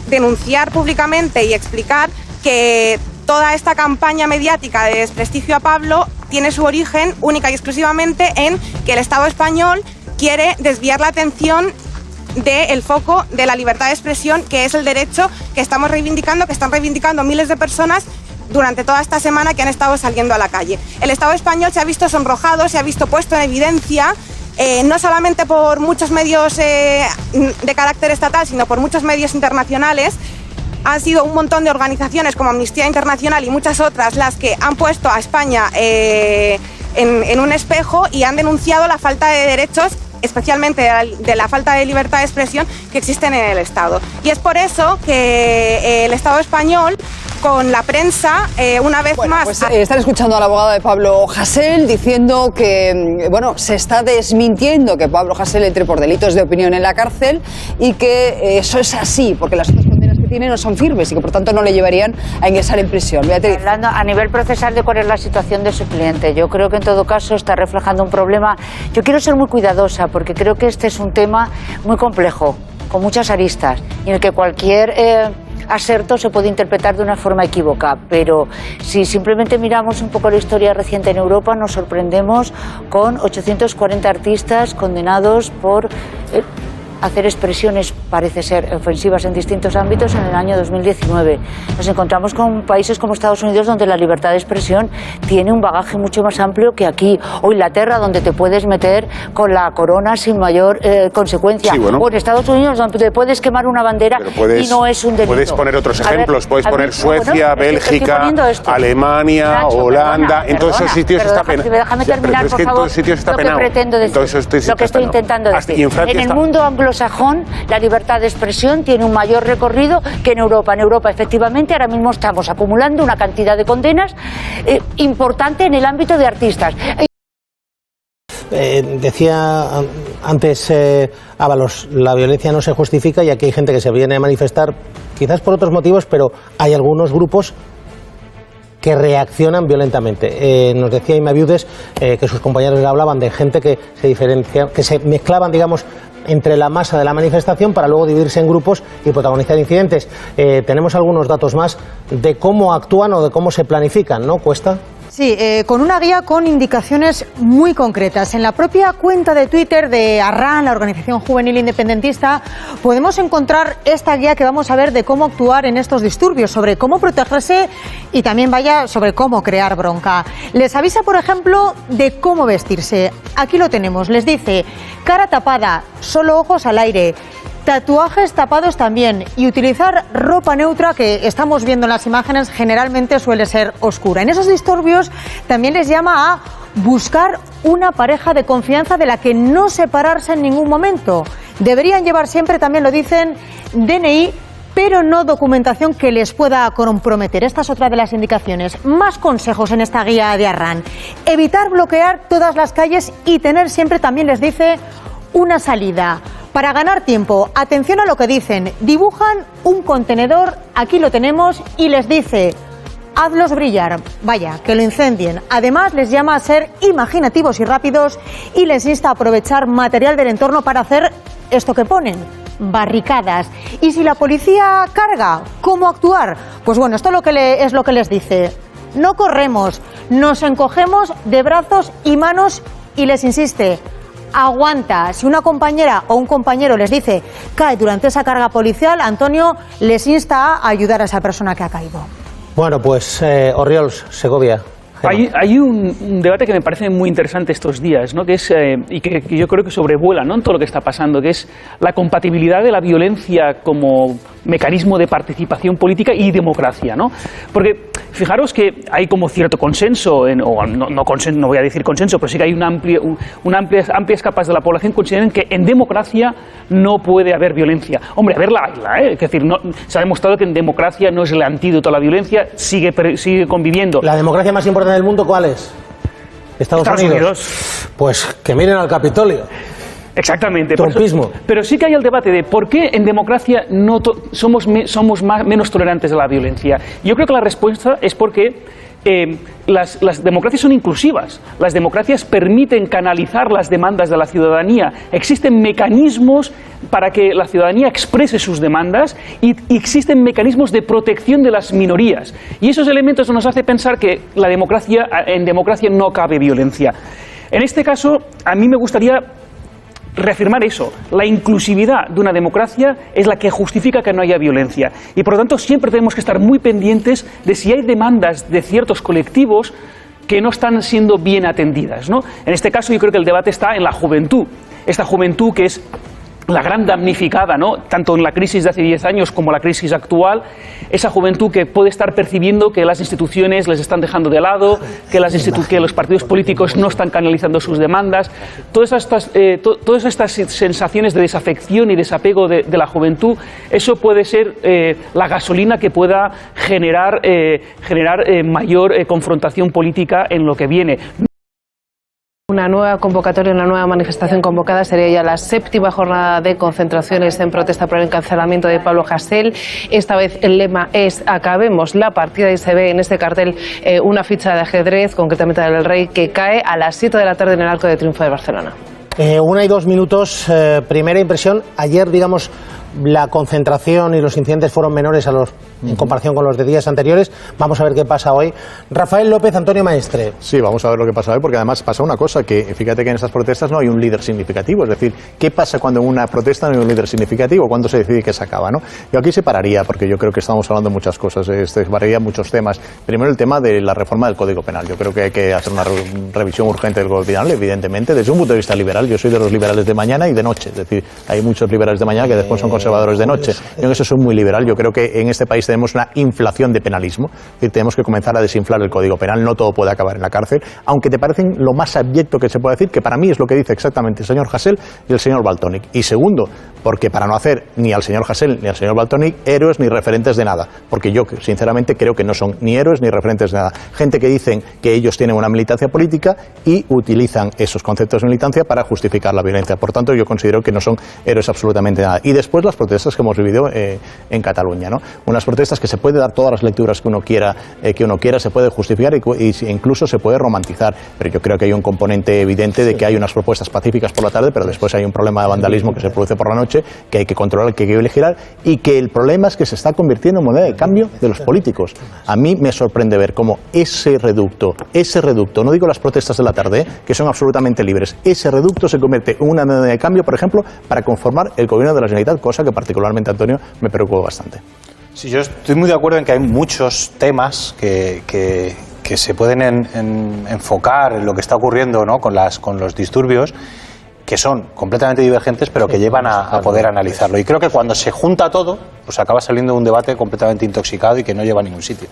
denunciar públicamente y explicar que toda esta campaña mediática de desprestigio a Pablo tiene su origen única y exclusivamente en que el Estado español quiere desviar la atención del foco de la libertad de expresión, que es el derecho que estamos reivindicando, que están reivindicando miles de personas durante toda esta semana que han estado saliendo a la calle. El Estado español se ha visto sonrojado, se ha visto puesto en evidencia, no solamente por muchos medios de carácter estatal, sino por muchos medios internacionales. Han sido un montón de organizaciones como Amnistía Internacional y muchas otras las que han puesto a España en un espejo y han denunciado la falta de derechos, especialmente de la falta de libertad de expresión que existen en el Estado. Y es por eso que el Estado español, con la prensa, una vez más... Pues, están escuchando a la abogada de Pablo Hasél diciendo que, bueno, se está desmintiendo que Pablo Hasél entre por delitos de opinión en la cárcel y que eso es así, porque las otras condenas que tiene no son firmes y que por tanto no le llevarían a ingresar en prisión. Beatriz. Hablando a nivel procesal de cuál es la situación de su cliente, yo creo que en todo caso está reflejando un problema. Yo quiero ser muy cuidadosa porque creo que este es un tema muy complejo, con muchas aristas, y en el que cualquier aserto se puede interpretar de una forma equívoca, pero si simplemente miramos un poco la historia reciente en Europa, nos sorprendemos con 840 artistas condenados por hacer expresiones, parece ser, ofensivas en distintos ámbitos en el año 2019. Nos encontramos con países como Estados Unidos, donde la libertad de expresión tiene un bagaje mucho más amplio que aquí, o Inglaterra, donde te puedes meter con la corona sin mayor consecuencia, sí, bueno. O en Estados Unidos, donde te puedes quemar una bandera y no es un delito. Puedes poner otros ejemplos, puedes poner Suecia, Bélgica, Alemania, Nacho, Holanda, en todos esos sitios está penado. Déjame terminar, por favor, en todos sitios está lo penado. que pretendo decir, lo que estoy intentando decir. En el mundo anglosajón, la libertad de expresión tiene un mayor recorrido que en Europa. En Europa, efectivamente, ahora mismo estamos acumulando una cantidad de condenas importante en el ámbito de artistas. Decía antes Ábalos, la violencia no se justifica y aquí hay gente que se viene a manifestar, quizás por otros motivos, pero hay algunos grupos que reaccionan violentamente. Nos decía Inma Viudes que sus compañeros le hablaban de gente que se diferencia, que se mezclaban, digamos, entre la masa de la manifestación para luego dividirse en grupos y protagonizar incidentes. Tenemos algunos datos más de cómo actúan o de cómo se planifican, ¿no? ¿Cuesta? Sí, con una guía con indicaciones muy concretas. En la propia cuenta de Twitter de Arran, la organización juvenil independentista, podemos encontrar esta guía que vamos a ver de cómo actuar en estos disturbios, sobre cómo protegerse y también sobre cómo crear bronca. Les avisa, por ejemplo, de cómo vestirse. Aquí lo tenemos. Les dice: cara tapada, solo ojos al aire. Tatuajes tapados también, y utilizar ropa neutra, que estamos viendo en las imágenes generalmente suele ser oscura. En esos disturbios también les llama a buscar una pareja de confianza de la que no separarse en ningún momento. Deberían llevar siempre, también lo dicen, DNI, pero no documentación que les pueda comprometer. Esta es otra de las indicaciones. Más consejos en esta guía de Arran. Evitar bloquear todas las calles y tener siempre, también les dice, una salida. Para ganar tiempo, atención a lo que dicen. Dibujan un contenedor, aquí lo tenemos, y les dice: hazlos brillar, vaya, que lo incendien. Además, les llama a ser imaginativos y rápidos y les insta a aprovechar material del entorno para hacer esto que ponen: barricadas. Y si la policía carga, ¿cómo actuar? Pues bueno, esto es lo que les dice. No corremos, nos encogemos de brazos y manos y les insiste: aguanta. Si una compañera o un compañero les dice cae durante esa carga policial, Antonio les insta a ayudar a esa persona que ha caído. Bueno, pues Orriols, Segovia. Hay un debate que me parece muy interesante estos días, ¿no? Que es, y que yo creo que sobrevuela, ¿no?, en todo lo que está pasando, que es la compatibilidad de la violencia como mecanismo de participación política y democracia, ¿no? Porque fijaros que hay como cierto consenso, no voy a decir consenso, pero sí que hay amplias capas de la población que consideran que en democracia no puede haber violencia. Hombre, haberla, es decir, se ha demostrado que en democracia no es el antídoto a la violencia, sigue conviviendo. ¿La democracia más importante del mundo cuál es? Estados Unidos. Pues que miren al Capitolio. Exactamente. Trumpismo. Pero sí que hay el debate de por qué en democracia no somos menos tolerantes a la violencia. Yo creo que la respuesta es porque las democracias son inclusivas. Las democracias permiten canalizar las demandas de la ciudadanía. Existen mecanismos para que la ciudadanía exprese sus demandas y existen mecanismos de protección de las minorías. Y esos elementos nos hacen pensar que en democracia no cabe violencia. En este caso, a mí me gustaría reafirmar eso. La inclusividad de una democracia es la que justifica que no haya violencia. Y por lo tanto siempre tenemos que estar muy pendientes de si hay demandas de ciertos colectivos que no están siendo bien atendidas, ¿no? En este caso yo creo que el debate está en la juventud. Esta juventud que es la gran damnificada, ¿no? Tanto en la crisis de hace 10 años como la crisis actual, esa juventud que puede estar percibiendo que las instituciones les están dejando de lado, que los partidos políticos no están canalizando sus demandas. Todas estas sensaciones de desafección y desapego de la juventud, eso puede ser la gasolina que pueda generar mayor confrontación política en lo que viene. Una nueva convocatoria, una nueva manifestación convocada, sería ya la 7ª jornada de concentraciones en protesta por el encarcelamiento de Pablo Hasél. Esta vez el lema es acabemos la partida y se ve en este cartel una ficha de ajedrez, concretamente del Rey, que cae a las 7 de la tarde en el Arco de Triunfo de Barcelona. 1 y 2 minutos, primera impresión. Ayer, digamos, la concentración y los incidentes fueron menores en comparación con los de días anteriores. Vamos a ver qué pasa hoy. Rafael López, Antonio Maestre. Sí, vamos a ver lo que pasa hoy, porque además pasa una cosa, que fíjate que en estas protestas no hay un líder significativo. Es decir, ¿qué pasa cuando en una protesta no hay un líder significativo? ¿Cuándo se decide que se acaba, no? Yo aquí separaría, porque yo creo que estamos hablando de muchas cosas, separaría muchos temas. Primero, el tema de la reforma del Código Penal. Yo creo que hay que hacer una revisión urgente del Código Penal, evidentemente, desde un punto de vista liberal. Yo soy de los liberales de mañana y de noche. Es decir, hay muchos liberales de mañana que después son conservadores de noche. Yo en eso soy muy liberal. Yo creo que en este país tenemos una inflación de penalismo. Es decir, tenemos que comenzar a desinflar el Código Penal. No todo puede acabar en la cárcel, aunque te parecen lo más abyecto que se puede decir, que para mí es lo que dice exactamente el señor Hasél y el señor Valtònyc. Y segundo, porque para no hacer ni al señor Hasél ni al señor Valtònyc héroes ni referentes de nada, porque yo sinceramente creo que no son ni héroes ni referentes de nada. Gente que dicen que ellos tienen una militancia política y utilizan esos conceptos de militancia para justificar la violencia. Por tanto, yo considero que no son héroes absolutamente de nada. Y después las protestas que hemos vivido en Cataluña, ¿no? Unas protestas que se puede dar todas las lecturas que uno quiera, se puede justificar e incluso se puede romantizar, pero yo creo que hay un componente evidente de que hay unas propuestas pacíficas por la tarde, pero después hay un problema de vandalismo que se produce por la noche, que hay que controlar, que hay que vigilar, y que el problema es que se está convirtiendo en moneda de cambio de los políticos. A mí me sorprende ver cómo ese reducto, no digo las protestas de la tarde, que son absolutamente libres, ese reducto se convierte en una moneda de cambio, por ejemplo, para conformar el gobierno de la Generalitat, cosa que particularmente, Antonio, me preocupa bastante. Sí, yo estoy muy de acuerdo en que hay muchos temas que se pueden enfocar en lo que está ocurriendo, ¿no? con los disturbios, que son completamente divergentes, pero que llevan a poder analizarlo. Y creo que cuando se junta todo, pues acaba saliendo un debate completamente intoxicado y que no lleva a ningún sitio.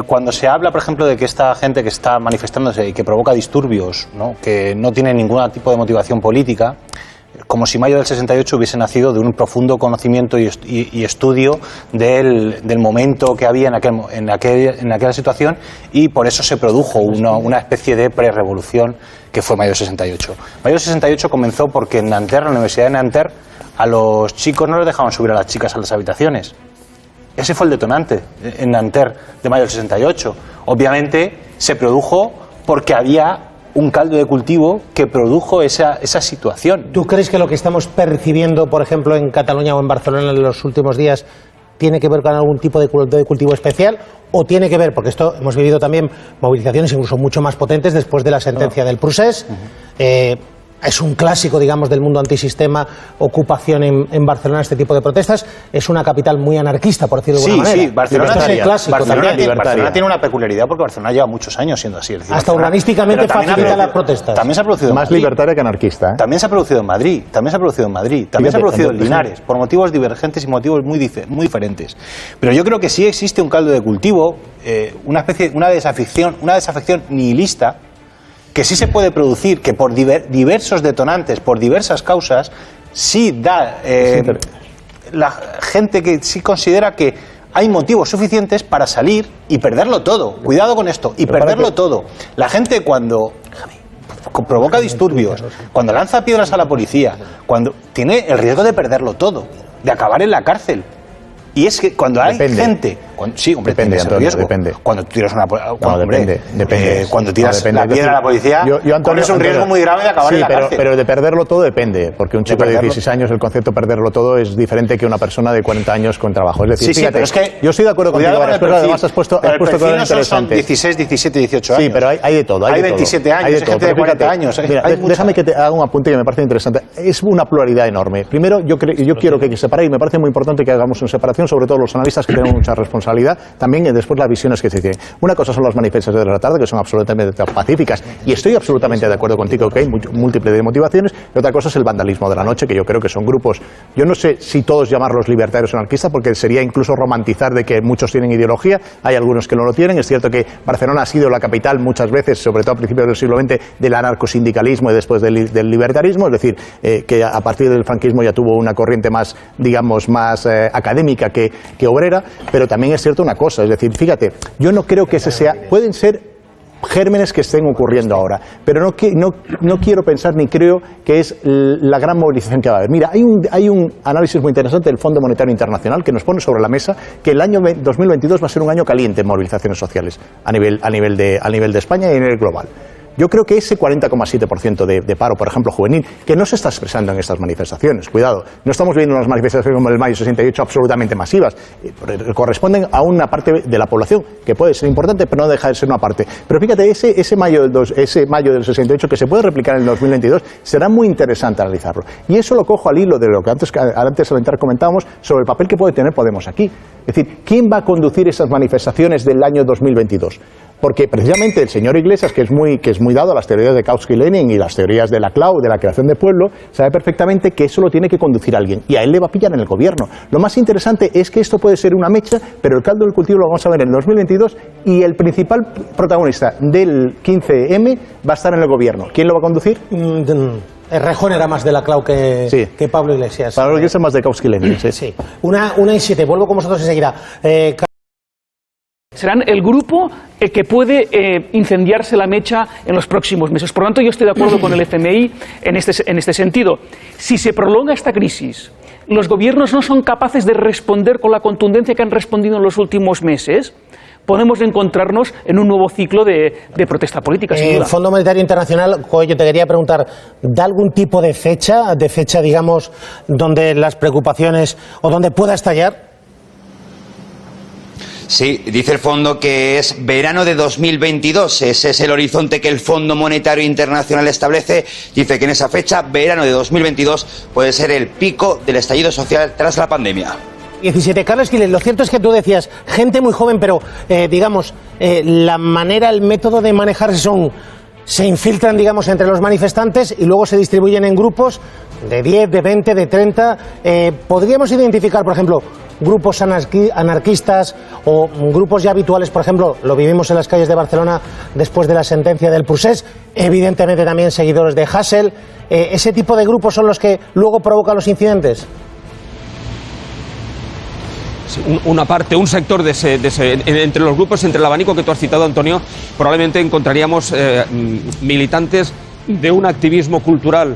Cuando se habla, por ejemplo, de que esta gente que está manifestándose y que provoca disturbios, ¿no? Que no tiene ningún tipo de motivación política, como si Mayo del 68 hubiese nacido de un profundo conocimiento y estudio del momento que había en aquella situación, y por eso se produjo una especie de prerevolución que fue Mayo del 68. Mayo del 68 comenzó porque en Nanterre, la Universidad de Nanterre, a los chicos no les dejaban subir a las chicas a las habitaciones. Ese fue el detonante en Nanterre de Mayo del 68. Obviamente se produjo porque había un caldo de cultivo que produjo esa situación. ¿Tú crees que lo que estamos percibiendo, por ejemplo, en Cataluña o en Barcelona en los últimos días, tiene que ver con algún tipo de cultivo especial? ¿O tiene que ver, porque esto hemos vivido también movilizaciones incluso mucho más potentes después de la sentencia del Procés? Es un clásico, digamos, del mundo antisistema, ocupación en Barcelona, este tipo de protestas. Es una capital muy anarquista, por decirlo de alguna manera. Sí, Barcelona tiene una peculiaridad porque Barcelona lleva muchos años siendo así. Hasta urbanísticamente facilita las protestas. También se ha producido más libertaria que anarquista. También se ha producido en Madrid, también se ha producido en Linares, por motivos divergentes y motivos muy diferentes. Pero yo creo que sí existe un caldo de cultivo, una desafección nihilista, que sí se puede producir, que por diversos detonantes, por diversas causas, sí da la gente que sí considera que hay motivos suficientes para salir y perderlo todo. Cuidado con esto, y perderlo todo. La gente cuando provoca disturbios, cuando lanza piedras a la policía, cuando tiene el riesgo de perderlo todo, de acabar en la cárcel. Y es que cuando hay gente... sí, hombre, depende, ese Antonio, riesgo. depende. Cuando tiras una... depende. Cuando tiras la piedra a la policía, corres un riesgo muy grave de acabar en la cárcel. Pero de perderlo todo depende, porque un chico de 16 años, el concepto de perderlo todo es diferente que una persona de 40 años con trabajo. Es decir, fíjate, pero es que yo estoy de acuerdo contigo, pero además has puesto cosas interesantes. Son 16, 17, 18 años. Sí, pero hay de todo. Hay 27 años, hay gente de 40 años. Mira, déjame que te haga un apunte que me parece interesante. Es una pluralidad enorme. Primero, yo quiero que separar, y me parece muy importante que hagamos una separación, sobre todo los analistas que tenemos mucha responsabilidad, también después las visiones que se tienen. Una cosa son las manifestaciones de la tarde, que son absolutamente pacíficas, y estoy absolutamente de acuerdo contigo que hay múltiples de motivaciones, y otra cosa es el vandalismo de la noche, que yo creo que son grupos, yo no sé si todos llamarlos libertarios o anarquistas, porque sería incluso romantizar de que muchos tienen ideología, hay algunos que no lo tienen. Es cierto que Barcelona ha sido la capital muchas veces, sobre todo a principios del siglo XX, del anarcosindicalismo y después del libertarismo, es decir, que a partir del franquismo ya tuvo una corriente más, digamos, más académica que obrera. Pero también es cierto una cosa, es decir, fíjate, yo no creo que ese sea, pueden ser gérmenes que estén ocurriendo ahora, pero no quiero pensar ni creo que es la gran movilización que va a haber. Mira, hay un análisis muy interesante del Fondo Monetario Internacional que nos pone sobre la mesa que el año 2022 va a ser un año caliente en movilizaciones sociales a nivel de España y a nivel global. Yo creo que ese 40,7% de paro, por ejemplo, juvenil, que no se está expresando en estas manifestaciones, cuidado, no estamos viendo unas manifestaciones como el Mayo 68 absolutamente masivas, corresponden a una parte de la población que puede ser importante, pero no deja de ser una parte. Pero fíjate, ese mayo del 68 que se puede replicar en el 2022, será muy interesante analizarlo. Y eso lo cojo al hilo de lo que antes al entrar comentábamos sobre el papel que puede tener Podemos aquí. Es decir, ¿quién va a conducir esas manifestaciones del año 2022? Porque precisamente el señor Iglesias, que es muy dado a las teorías de Kautsky-Lenin y las teorías de la CLAU, de la creación de pueblo, sabe perfectamente que eso lo tiene que conducir alguien, y a él le va a pillar en el gobierno. Lo más interesante es que esto puede ser una mecha, pero el caldo del cultivo lo vamos a ver en el 2022, y el principal protagonista del 15M va a estar en el gobierno. ¿Quién lo va a conducir? Rejón era más de la CLAU que Pablo Iglesias. Pablo Iglesias más de Kautsky-Lenin, sí. Sí. Una y 7, vuelvo con vosotros enseguida. Serán el grupo que puede incendiarse la mecha en los próximos meses. Por lo tanto, yo estoy de acuerdo con el FMI en este sentido. Si se prolonga esta crisis, los gobiernos no son capaces de responder con la contundencia que han respondido en los últimos meses, podemos encontrarnos en un nuevo ciclo de protesta política, sin duda. El Fondo Monetario Internacional, yo te quería preguntar, ¿da algún tipo de fecha, digamos, donde las preocupaciones o donde pueda estallar? Sí, dice el fondo que es verano de 2022, ese es el horizonte que el Fondo Monetario Internacional establece. Dice que en esa fecha, verano de 2022, puede ser el pico del estallido social tras la pandemia. 17. Carlos Quiles, lo cierto es que tú decías, gente muy joven, pero digamos, la manera, el método de manejarse se infiltran, digamos, entre los manifestantes y luego se distribuyen en grupos de 10, de 20, de 30. ¿Podríamos identificar, por ejemplo, grupos anarquistas o grupos ya habituales? Por ejemplo, lo vivimos en las calles de Barcelona después de la sentencia del Procés, evidentemente también seguidores de Hasél. ¿Ese tipo de grupos son los que luego provocan los incidentes? Una parte, un sector entre los grupos, entre el abanico que tú has citado, Antonio, probablemente encontraríamos militantes de un activismo cultural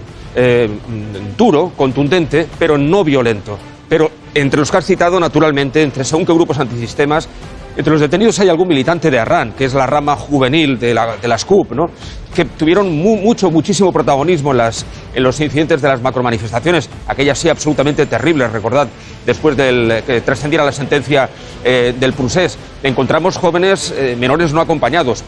duro, contundente, pero no violento. Pero entre los que has citado, naturalmente, entre según qué grupos antisistemas, entre los detenidos hay algún militante de Arran, que es la rama juvenil de las CUP, ¿no?, que tuvieron muchísimo protagonismo en los incidentes de las macromanifestaciones, aquellas sí absolutamente terribles, recordad, después que trascendiera la sentencia del Procés. Encontramos jóvenes menores no acompañados,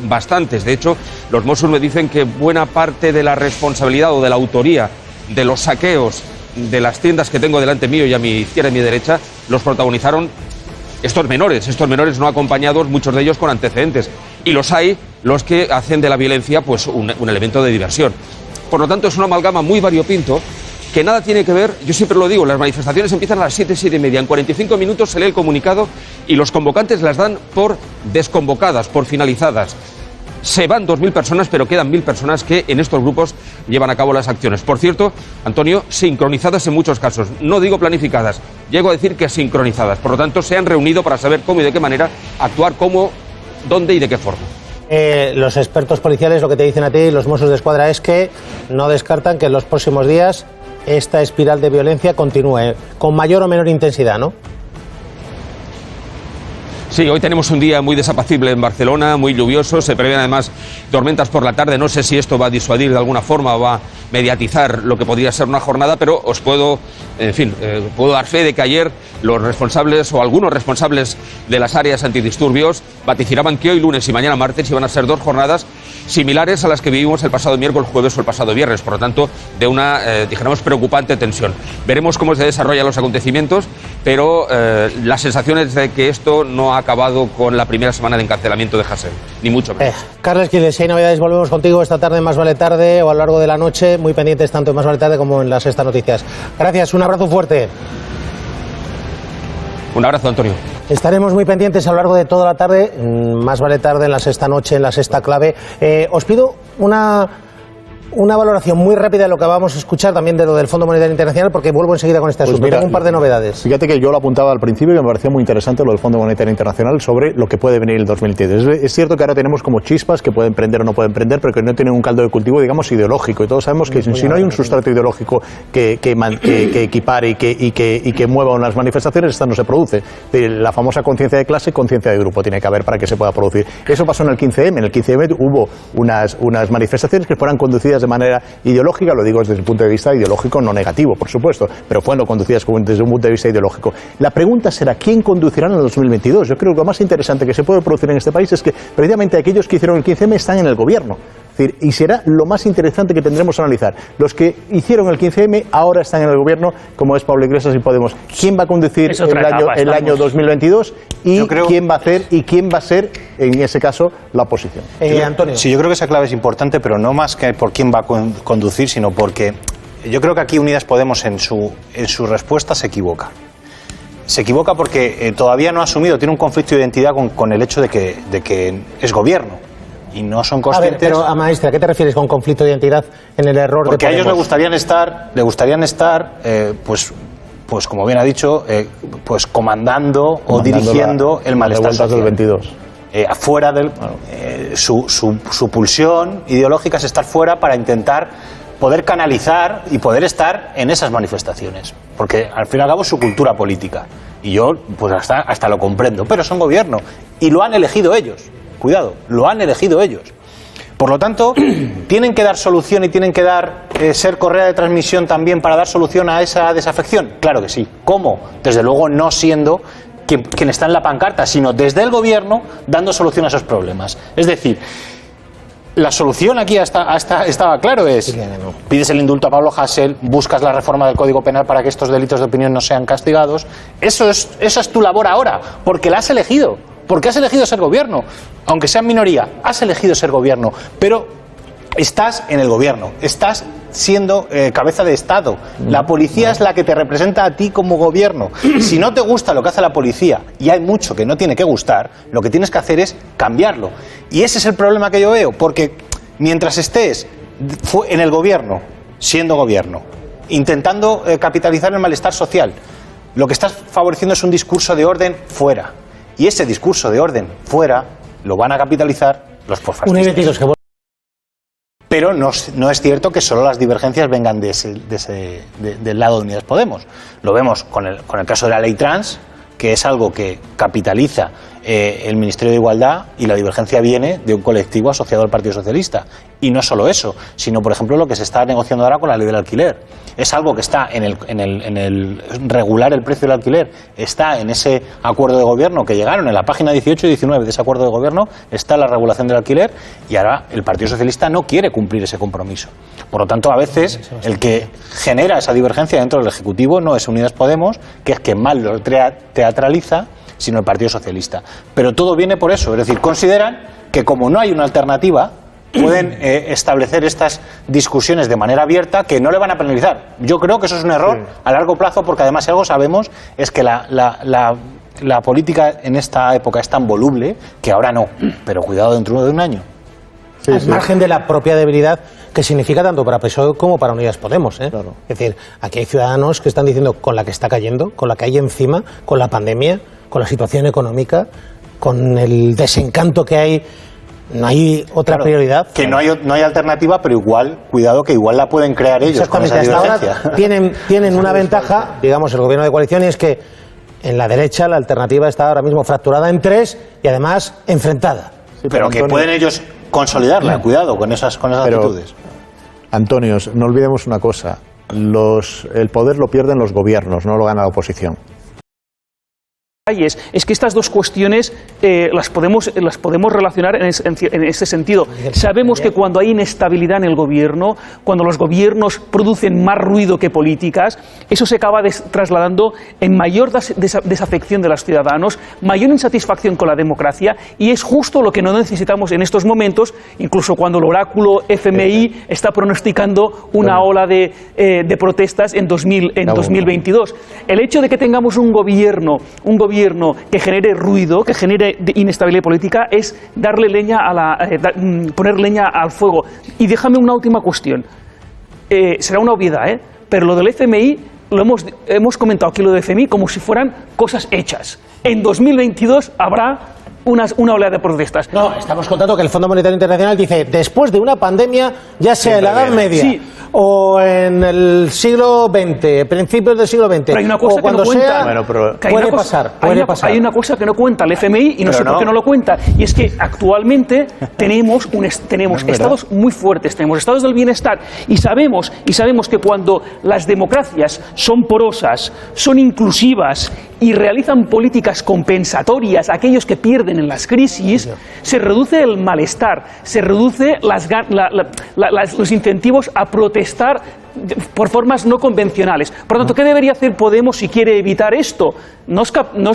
bastantes. De hecho, los Mossos me dicen que buena parte de la responsabilidad o de la autoría de los saqueos de las tiendas que tengo delante mío y a mi izquierda y a mi derecha, los protagonizaron estos menores no acompañados, muchos de ellos con antecedentes. Y los hay los que hacen de la violencia pues un elemento de diversión. Por lo tanto, es una amalgama muy variopinto que nada tiene que ver, yo siempre lo digo, las manifestaciones empiezan a las 7, 7:30. En 45 minutos se lee el comunicado y los convocantes las dan por desconvocadas, por finalizadas. se van 2.000 personas, pero quedan 1.000 personas que en estos grupos llevan a cabo las acciones. Por cierto, Antonio, sincronizadas en muchos casos. No digo planificadas, llego a decir que sincronizadas. Por lo tanto, se han reunido para saber cómo y de qué manera actuar, cómo, dónde y de qué forma. Los expertos policiales lo que te dicen a ti, los Mossos de Escuadra, es que no descartan que en los próximos días esta espiral de violencia continúe con mayor o menor intensidad, ¿no? Sí, hoy tenemos un día muy desapacible en Barcelona, muy lluvioso, se prevén además tormentas por la tarde. No sé si esto va a disuadir de alguna forma o va a mediatizar lo que podría ser una jornada, pero os puedo, puedo dar fe de que ayer los responsables o algunos responsables de las áreas antidisturbios vaticinaban que hoy lunes y mañana martes iban a ser 2 jornadas similares a las que vivimos el pasado miércoles, jueves o el pasado viernes, por lo tanto, de una, dijéramos, preocupante tensión. Veremos cómo se desarrollan los acontecimientos, pero la sensación es de que esto no ha acabado con la primera semana de encarcelamiento de Hasél, ni mucho menos. Carles Quiles, si hay novedades volvemos contigo esta tarde en Más Vale Tarde o a lo largo de la noche, muy pendientes tanto en Más Vale Tarde como en La Sexta Noticias. Gracias, un abrazo fuerte. Un abrazo, Antonio. Estaremos muy pendientes a lo largo de toda la tarde, Más Vale Tarde, en La Sexta Noche, en La Sexta Clave. Os pido una valoración muy rápida de lo que vamos a escuchar también de lo del Fondo Monetario Internacional, porque vuelvo enseguida con este asunto. Mira, tengo un par de novedades. Fíjate que yo lo apuntaba al principio y me parecía muy interesante lo del Fondo Monetario Internacional sobre lo que puede venir el 2023. Es cierto que ahora tenemos como chispas que pueden prender o no pueden prender, pero que no tienen un caldo de cultivo, digamos, ideológico. Y todos sabemos que si no hay un sustrato ideológico que equipare y que mueva unas manifestaciones, esta no se produce. La famosa conciencia de clase, conciencia de grupo tiene que haber para que se pueda producir. Eso pasó en el 15M. En el 15M hubo unas manifestaciones que fueran conducidas de manera ideológica, lo digo desde el punto de vista ideológico, no negativo, por supuesto, pero fueron conducidas desde un punto de vista ideológico. La pregunta será, ¿quién conducirá en el 2022? Yo creo que lo más interesante que se puede producir en este país es que precisamente aquellos que hicieron el 15M están en el gobierno. Es decir, y será lo más interesante que tendremos a analizar. Los que hicieron el 15M ahora están en el gobierno, como es Pablo Iglesias y Podemos. ¿Quién va a conducir el año 2022? Y quién va a ser, en ese caso, la oposición. Antonio. Sí, yo creo que esa clave es importante, pero no más que por quién va a conducir, sino porque yo creo que aquí Unidas Podemos en su respuesta se equivoca. Se equivoca porque todavía no ha asumido, tiene un conflicto de identidad con el hecho de que es gobierno. Y no son conscientes. A ver, pero, maestra, ¿a qué te refieres con conflicto de identidad en el error porque de Podemos? a ellos le gustarían estar, pues como bien ha dicho, pues comandando o dirigiendo el malestar social. Del 22. Afuera del su pulsión ideológica es estar fuera para intentar poder canalizar y poder estar en esas manifestaciones, porque al fin y al cabo es su cultura política y yo pues hasta lo comprendo, pero son gobierno y lo han elegido ellos. Cuidado, lo han elegido ellos. Por lo tanto, ¿tienen que dar solución y tienen que ser correa de transmisión también para dar solución a esa desafección? Claro que sí. ¿Cómo? Desde luego no siendo quien está en la pancarta, sino desde el gobierno dando solución a esos problemas. Es decir, la solución aquí estaba claro, es pides el indulto a Pablo Hasél, buscas la reforma del Código Penal para que estos delitos de opinión no sean castigados. Esa es tu labor ahora, porque la has elegido. Porque has elegido ser gobierno, aunque seas minoría, has elegido ser gobierno, pero estás en el gobierno, estás siendo cabeza de Estado. La policía es la que te representa a ti como gobierno. Si no te gusta lo que hace la policía, y hay mucho que no tiene que gustar, lo que tienes que hacer es cambiarlo. Y ese es el problema que yo veo, porque mientras estés en el gobierno, siendo gobierno, intentando capitalizar el malestar social, lo que estás favoreciendo es un discurso de orden fuera. Y ese discurso de orden fuera lo van a capitalizar los posfascistas. Pero no es cierto que solo las divergencias vengan del lado de Unidas Podemos. Lo vemos con el caso de la ley trans, que es algo que capitaliza el Ministerio de Igualdad, y la divergencia viene de un colectivo asociado al Partido Socialista. Y no solo eso, sino, por ejemplo, lo que se está negociando ahora con la ley del alquiler. Es algo que está en el regular el precio del alquiler, está en ese acuerdo de gobierno que llegaron, en la página 18 y 19 de ese acuerdo de gobierno está la regulación del alquiler, y ahora el Partido Socialista no quiere cumplir ese compromiso. Por lo tanto, a veces el que genera esa divergencia dentro del Ejecutivo no es Unidas Podemos, que es quien mal lo teatraliza, sino el Partido Socialista. Pero todo viene por eso, es decir, consideran que como no hay una alternativa, pueden establecer estas discusiones de manera abierta que no le van a penalizar. Yo creo que eso es un error a largo plazo, porque además si algo sabemos es que la política en esta época es tan voluble que ahora no, pero cuidado dentro de un año. al margen de la propia debilidad que significa tanto para PSOE como para Unidas Podemos. Claro. Es decir, aquí hay ciudadanos que están diciendo con la que está cayendo, con la que hay encima, con la pandemia, con la situación económica, con el desencanto que hay. No hay otra prioridad. Que no hay alternativa, pero igual, cuidado, que igual la pueden crear ellos con esa divergencia. Hasta ahora tienen una ventaja, digamos, el gobierno de coalición, y es que en la derecha la alternativa está ahora mismo fracturada en tres y además enfrentada. Sí, pero que pueden ellos consolidarla, cuidado con esas actitudes. Antonio, no olvidemos una cosa, el poder lo pierden los gobiernos, no lo gana la oposición. Es que estas dos cuestiones las podemos relacionar en ese sentido. Sabemos que cuando hay inestabilidad en el gobierno, cuando los gobiernos producen más ruido que políticas, eso se acaba trasladando en mayor desafección de los ciudadanos, mayor insatisfacción con la democracia, y es justo lo que no necesitamos en estos momentos, incluso cuando el oráculo FMI está pronosticando una ola de protestas en 2022. El hecho de que tengamos un gobierno que genere ruido, que genere inestabilidad política, es darle leña poner leña al fuego. Y déjame una última cuestión. Será una obviedad, pero lo del FMI lo hemos comentado aquí, lo del FMI, como si fueran cosas hechas. En 2022 habrá una oleada de protestas. No, estamos contando que el Fondo Monetario Internacional dice, después de una pandemia, ya sea en la Edad Media o en el siglo XX, principios del siglo XX, pero hay una cosa o cuando que no cuenta. puede pasar. Hay una cosa que no cuenta el FMI y no sé por qué no lo cuenta, y es que actualmente tenemos estados muy fuertes, tenemos estados del bienestar, y sabemos que cuando las democracias son porosas, son inclusivas y realizan políticas compensatorias a aquellos que pierden en las crisis, se reduce el malestar, se reduce los incentivos a protestar por formas no convencionales. Por lo tanto, ¿qué debería hacer Podemos si quiere evitar esto? No es,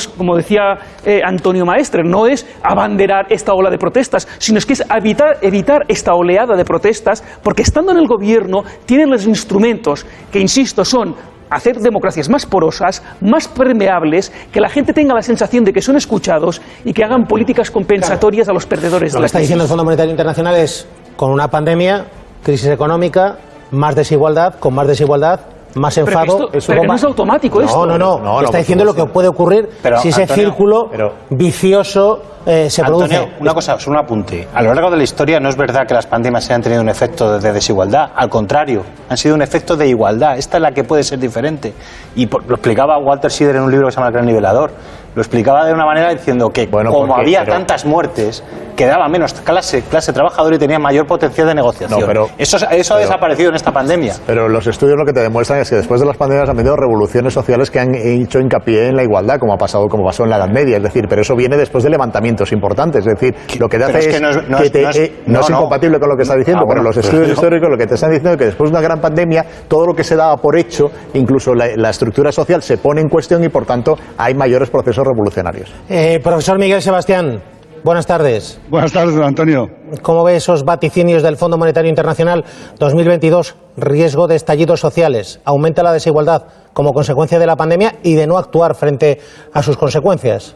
como decía Antonio Maestre, no es abanderar esta ola de protestas, sino es que es evitar esta oleada de protestas, porque estando en el gobierno tienen los instrumentos que, insisto, son hacer democracias más porosas, más permeables, que la gente tenga la sensación de que son escuchados y que hagan políticas compensatorias a los perdedores. Lo que está diciendo el Fondo Monetario Internacional es, con una pandemia, crisis económica, más desigualdad, con más desigualdad, más enfado. Pero no es automático esto. No, está diciendo lo que puede ocurrir si ese círculo vicioso se produce. Antonio, una cosa, solo un apunte. A lo largo de la historia no es verdad que las pandemias hayan tenido un efecto de desigualdad. Al contrario, han sido un efecto de igualdad. Esta es la que puede ser diferente. Y lo explicaba Walter Sider en un libro que se llama El Gran Nivelador. Lo explicaba de una manera diciendo que como había tantas muertes, quedaba menos clase trabajadora y tenía mayor potencial de negociación. Eso ha desaparecido en esta pandemia. Pero los estudios lo que te demuestran es que después de las pandemias han venido revoluciones sociales que han hecho hincapié en la igualdad, como pasó en la Edad Media. Es decir, pero eso viene después de levantamientos importantes. Es decir, lo que te hace no es incompatible con lo que está diciendo, pero los estudios históricos lo que te están diciendo es que después de una gran pandemia, todo lo que se daba por hecho, incluso la estructura social, se pone en cuestión y, por tanto, hay mayores procesos revolucionarios. Profesor Miguel Sebastián, buenas tardes. Buenas tardes, don Antonio. ¿Cómo ve esos vaticinios del Fondo Monetario Internacional 2022? Riesgo de estallidos sociales. Aumenta la desigualdad como consecuencia de la pandemia y de no actuar frente a sus consecuencias.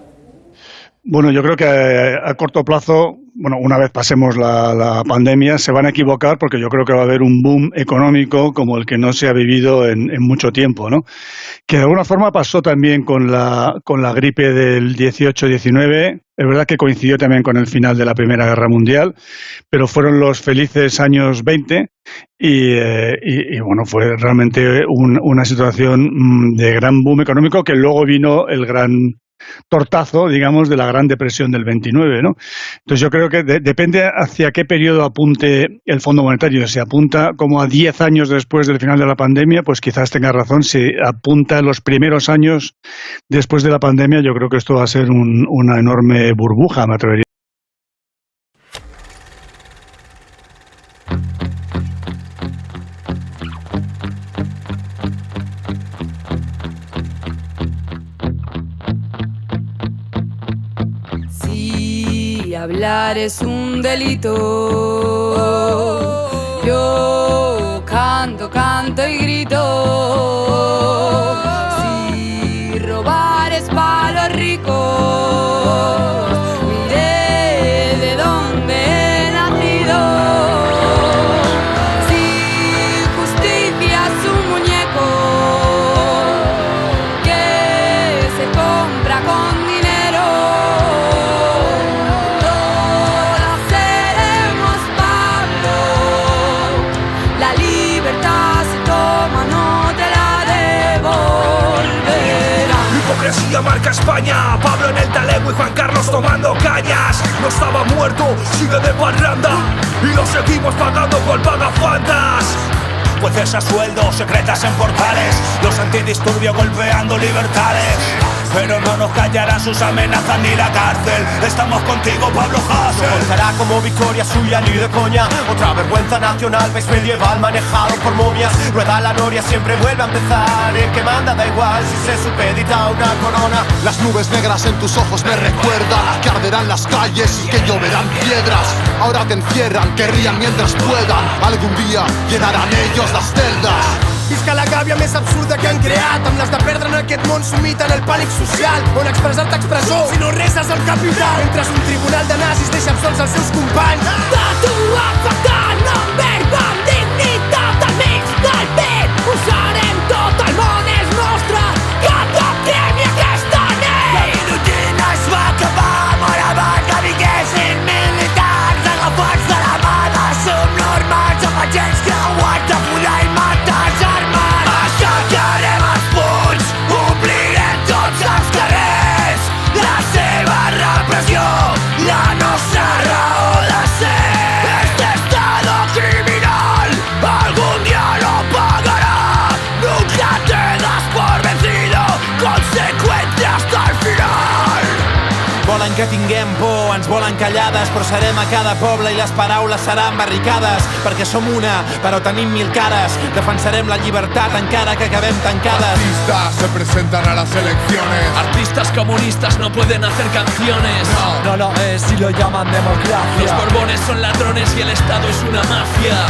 Bueno, yo creo que a corto plazo, una vez pasemos la pandemia, se van a equivocar porque yo creo que va a haber un boom económico como el que no se ha vivido en mucho tiempo, ¿no? Que de alguna forma pasó también con la gripe del 18-19. Es verdad que coincidió también con el final de la Primera Guerra Mundial, pero fueron los felices años 20 y fue realmente una situación de gran boom económico, que luego vino el gran tortazo, digamos, de la Gran Depresión del 29, ¿no? Entonces yo creo que depende hacia qué periodo apunte el Fondo Monetario. Si apunta como a 10 años después del final de la pandemia, pues quizás tenga razón. Si apunta a los primeros años después de la pandemia, yo creo que esto va a ser una enorme burbuja, me atrevería. Hablar es un delito. Yo canto y grito. Si robar es para los ricos, miré de dónde he nacido. hipocresía marca España. Pablo en el talego y Juan Carlos tomando cañas. No estaba muerto, sigue de parranda y lo seguimos pagando con pagafantas. Jueces a sueldo, secretas en portales, los antidisturbios golpeando libertades. Pero no nos callarán sus amenazas ni la cárcel. Estamos contigo, Pablo Hasél. No contará como victoria suya ni de coña. Otra vergüenza nacional, país medieval manejado por momias. Rueda la noria, siempre vuelve a empezar. El que manda da igual si se supedita una corona. Las nubes negras en tus ojos me recuerdan que arderán las calles y que lloverán piedras. Ahora te encierran, que rían mientras puedan. Algún día llenarán ellos las celdas. Visca la gàbia més absurda que han creat, amb les de perdre en aquest món sumit en el pànic social, on expressar-te expressó si no reses al capità. Mentre un tribunal de nazis deixa absolts els seus companys. Tatuat pactant amb verba, amb dignitat al mig del pit. Usarem tot, el món és nostre, que adoptem i aquesta nit. La guillotina es va acabar, mort abans que vinguessin militars agafats de la mà de subnormals amb agents creuats de fulla i mates armats. Aixecarem els punys, omplirem tots els carrers. La seva repressió, la nostra raó de ser. Este estado criminal algún día lo pagará. Nunca te das por vencido, consecuente hasta el final. Volen que tinguem por, ens volen callades, però serem a cada poble i les paraules seran barricades, perquè som una, però tenim mil cares. Defensarem la llibertat encara que acabem tancades. Artistas se presentan a las elecciones. Artistas comunistas no pueden hacer canciones. No, si lo llaman democracia. Los borbones son ladrones y el Estado es una mafia.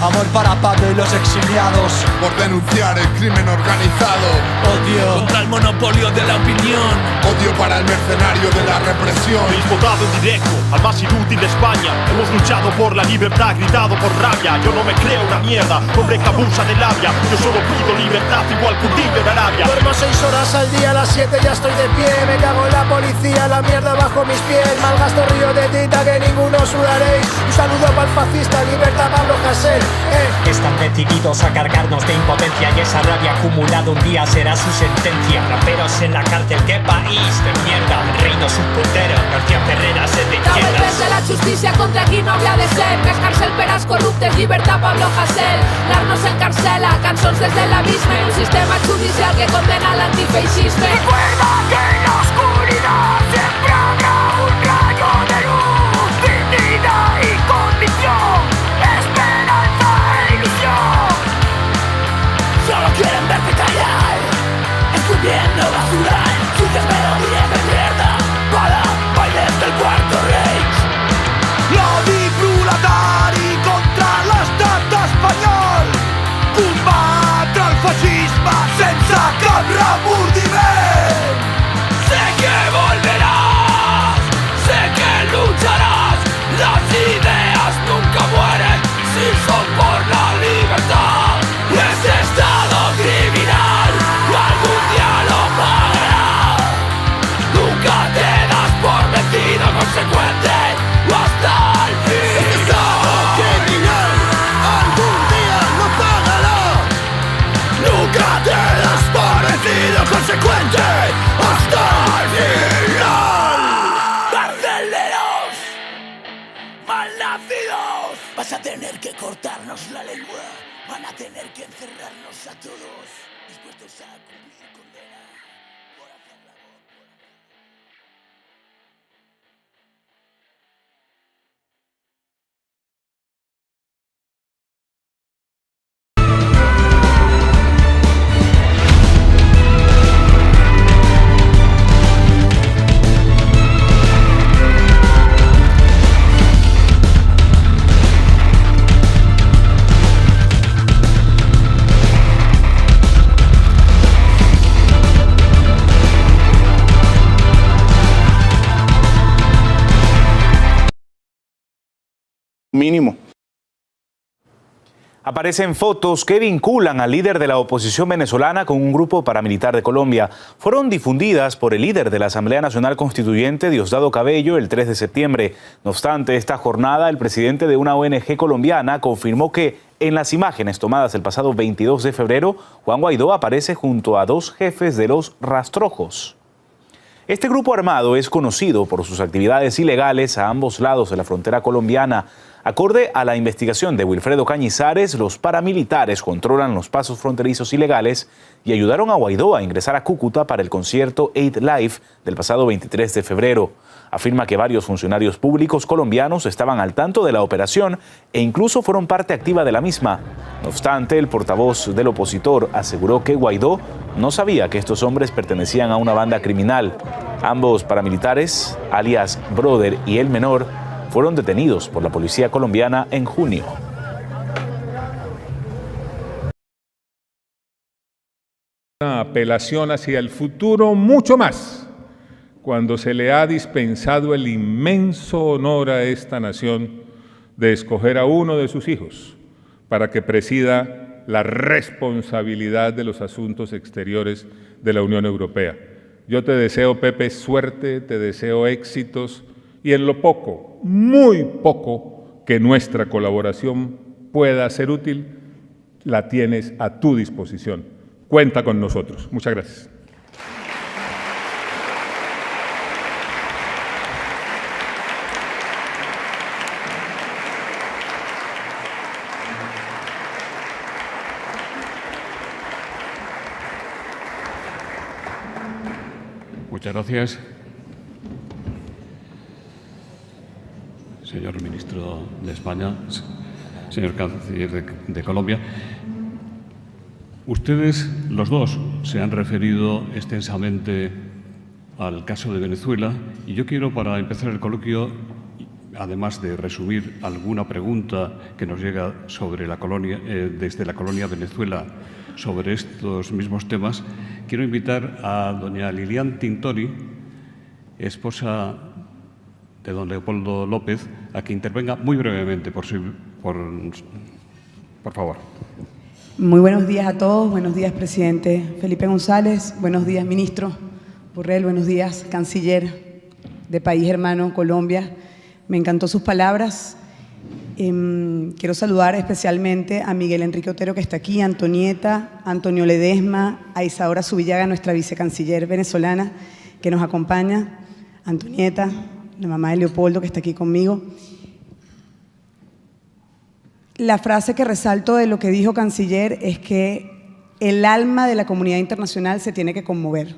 Amor para Pablo y los exiliados. Por denunciar el crimen organizado. Odio contra el monopolio de la opinión. Odio para el mercenario de la represión. Habéis votado en directo al más inútil de España. Hemos luchado por la libertad, gritado por rabia. Yo no me creo una mierda, hombre que abusa de labia. Yo solo pido libertad igual que un tigre en Arabia. Duermo 6 horas al día, a las 7 ya estoy de pie. Me cago en la policía, la mierda bajo mis pies. Malgasto río de tinta que ninguno sudaréis. Un saludo para el fascista, libertad Pablo Hasél. Están decididos a cargarnos de impotencia y esa rabia acumulada un día será su sentencia. Raperos en la cárcel, qué país de mierda. El reino es un putero, García Ferreras es de izquierdas. Traves de la justícia contra qui no havia de ser. Més càrcel per als corruptes, llibertat Pablo Hasél. L'art no s'encarcela, cançons des de l'abisme. Un sistema judicial que condena l'antifeixisme. Recuerda que en la oscuridad siempre habrá un rayo de luz. Dignidad y convicción, esperanza e ilusión. Solo quieren verte callar, escupiendo basura en sucias melodías de mierda para bailes del cuarto Reich. L'odi proletari contra l'estat espanyol, combatre el feixisme sense cap remordiment. Sé que volverás, sé que lucharás, las ideas nunca mueren si son por la libertad. Ese estado criminal algún día lo pagará. Nunca te das por vencido, consecuente hasta el final. Este estado criminal algún día lo pagará. Nunca te das por vencido, consecuente hasta el final. Carceleros, malnacidos, vas a tener que cortarnos la lengua. Van a tener que encerrarnos a todos, dispuestos a cumplir condena por hacer la voz. Mínimo. Aparecen fotos que vinculan al líder de la oposición venezolana con un grupo paramilitar de Colombia. Fueron difundidas por el líder de la Asamblea Nacional Constituyente, Diosdado Cabello, el 3 de septiembre. No obstante, esta jornada, el presidente de una ONG colombiana confirmó que En las imágenes tomadas el pasado 22 de febrero, Juan Guaidó aparece junto a 2 jefes de los Rastrojos. Este grupo armado es conocido por sus actividades ilegales a ambos lados de la frontera colombiana. Acorde a la investigación de Wilfredo Cañizares, los paramilitares controlan los pasos fronterizos ilegales y ayudaron a Guaidó a ingresar a Cúcuta para el concierto 8 Live del pasado 23 de febrero. Afirma que varios funcionarios públicos colombianos estaban al tanto de la operación e incluso fueron parte activa de la misma. No obstante, el portavoz del opositor aseguró que Guaidó no sabía que estos hombres pertenecían a una banda criminal. Ambos paramilitares, alias Brother y El Menor, fueron detenidos por la policía colombiana en junio. Una apelación hacia el futuro mucho más cuando se le ha dispensado el inmenso honor a esta nación de escoger a uno de sus hijos para que presida la responsabilidad de los asuntos exteriores de la Unión Europea. Yo te deseo, Pepe, suerte, te deseo éxitos y en lo poco, muy poco, que nuestra colaboración pueda ser útil, la tienes a tu disposición. Cuenta con nosotros. Muchas gracias. Muchas gracias. Señor Ministro de España, señor Canciller de Colombia, ustedes, los dos, se han referido extensamente al caso de Venezuela y yo quiero, para empezar el coloquio, además de resumir alguna pregunta que nos llega sobre la colonia, desde la colonia Venezuela sobre estos mismos temas, quiero invitar a doña Lilian Tintori, esposa de don Leopoldo López, a que intervenga muy brevemente, por favor. Muy buenos días a todos, buenos días, presidente Felipe González, buenos días, ministro Borrell, buenos días, canciller de país hermano Colombia. Me encantó sus palabras. Quiero saludar especialmente a Miguel Enrique Otero, que está aquí, a Antonieta, a Antonio Ledesma, a Isaura Zubillaga, nuestra vicecanciller venezolana, que nos acompaña, a Antonieta, la mamá de Leopoldo, que está aquí conmigo. La frase que resalto de lo que dijo canciller es que el alma de la comunidad internacional se tiene que conmover.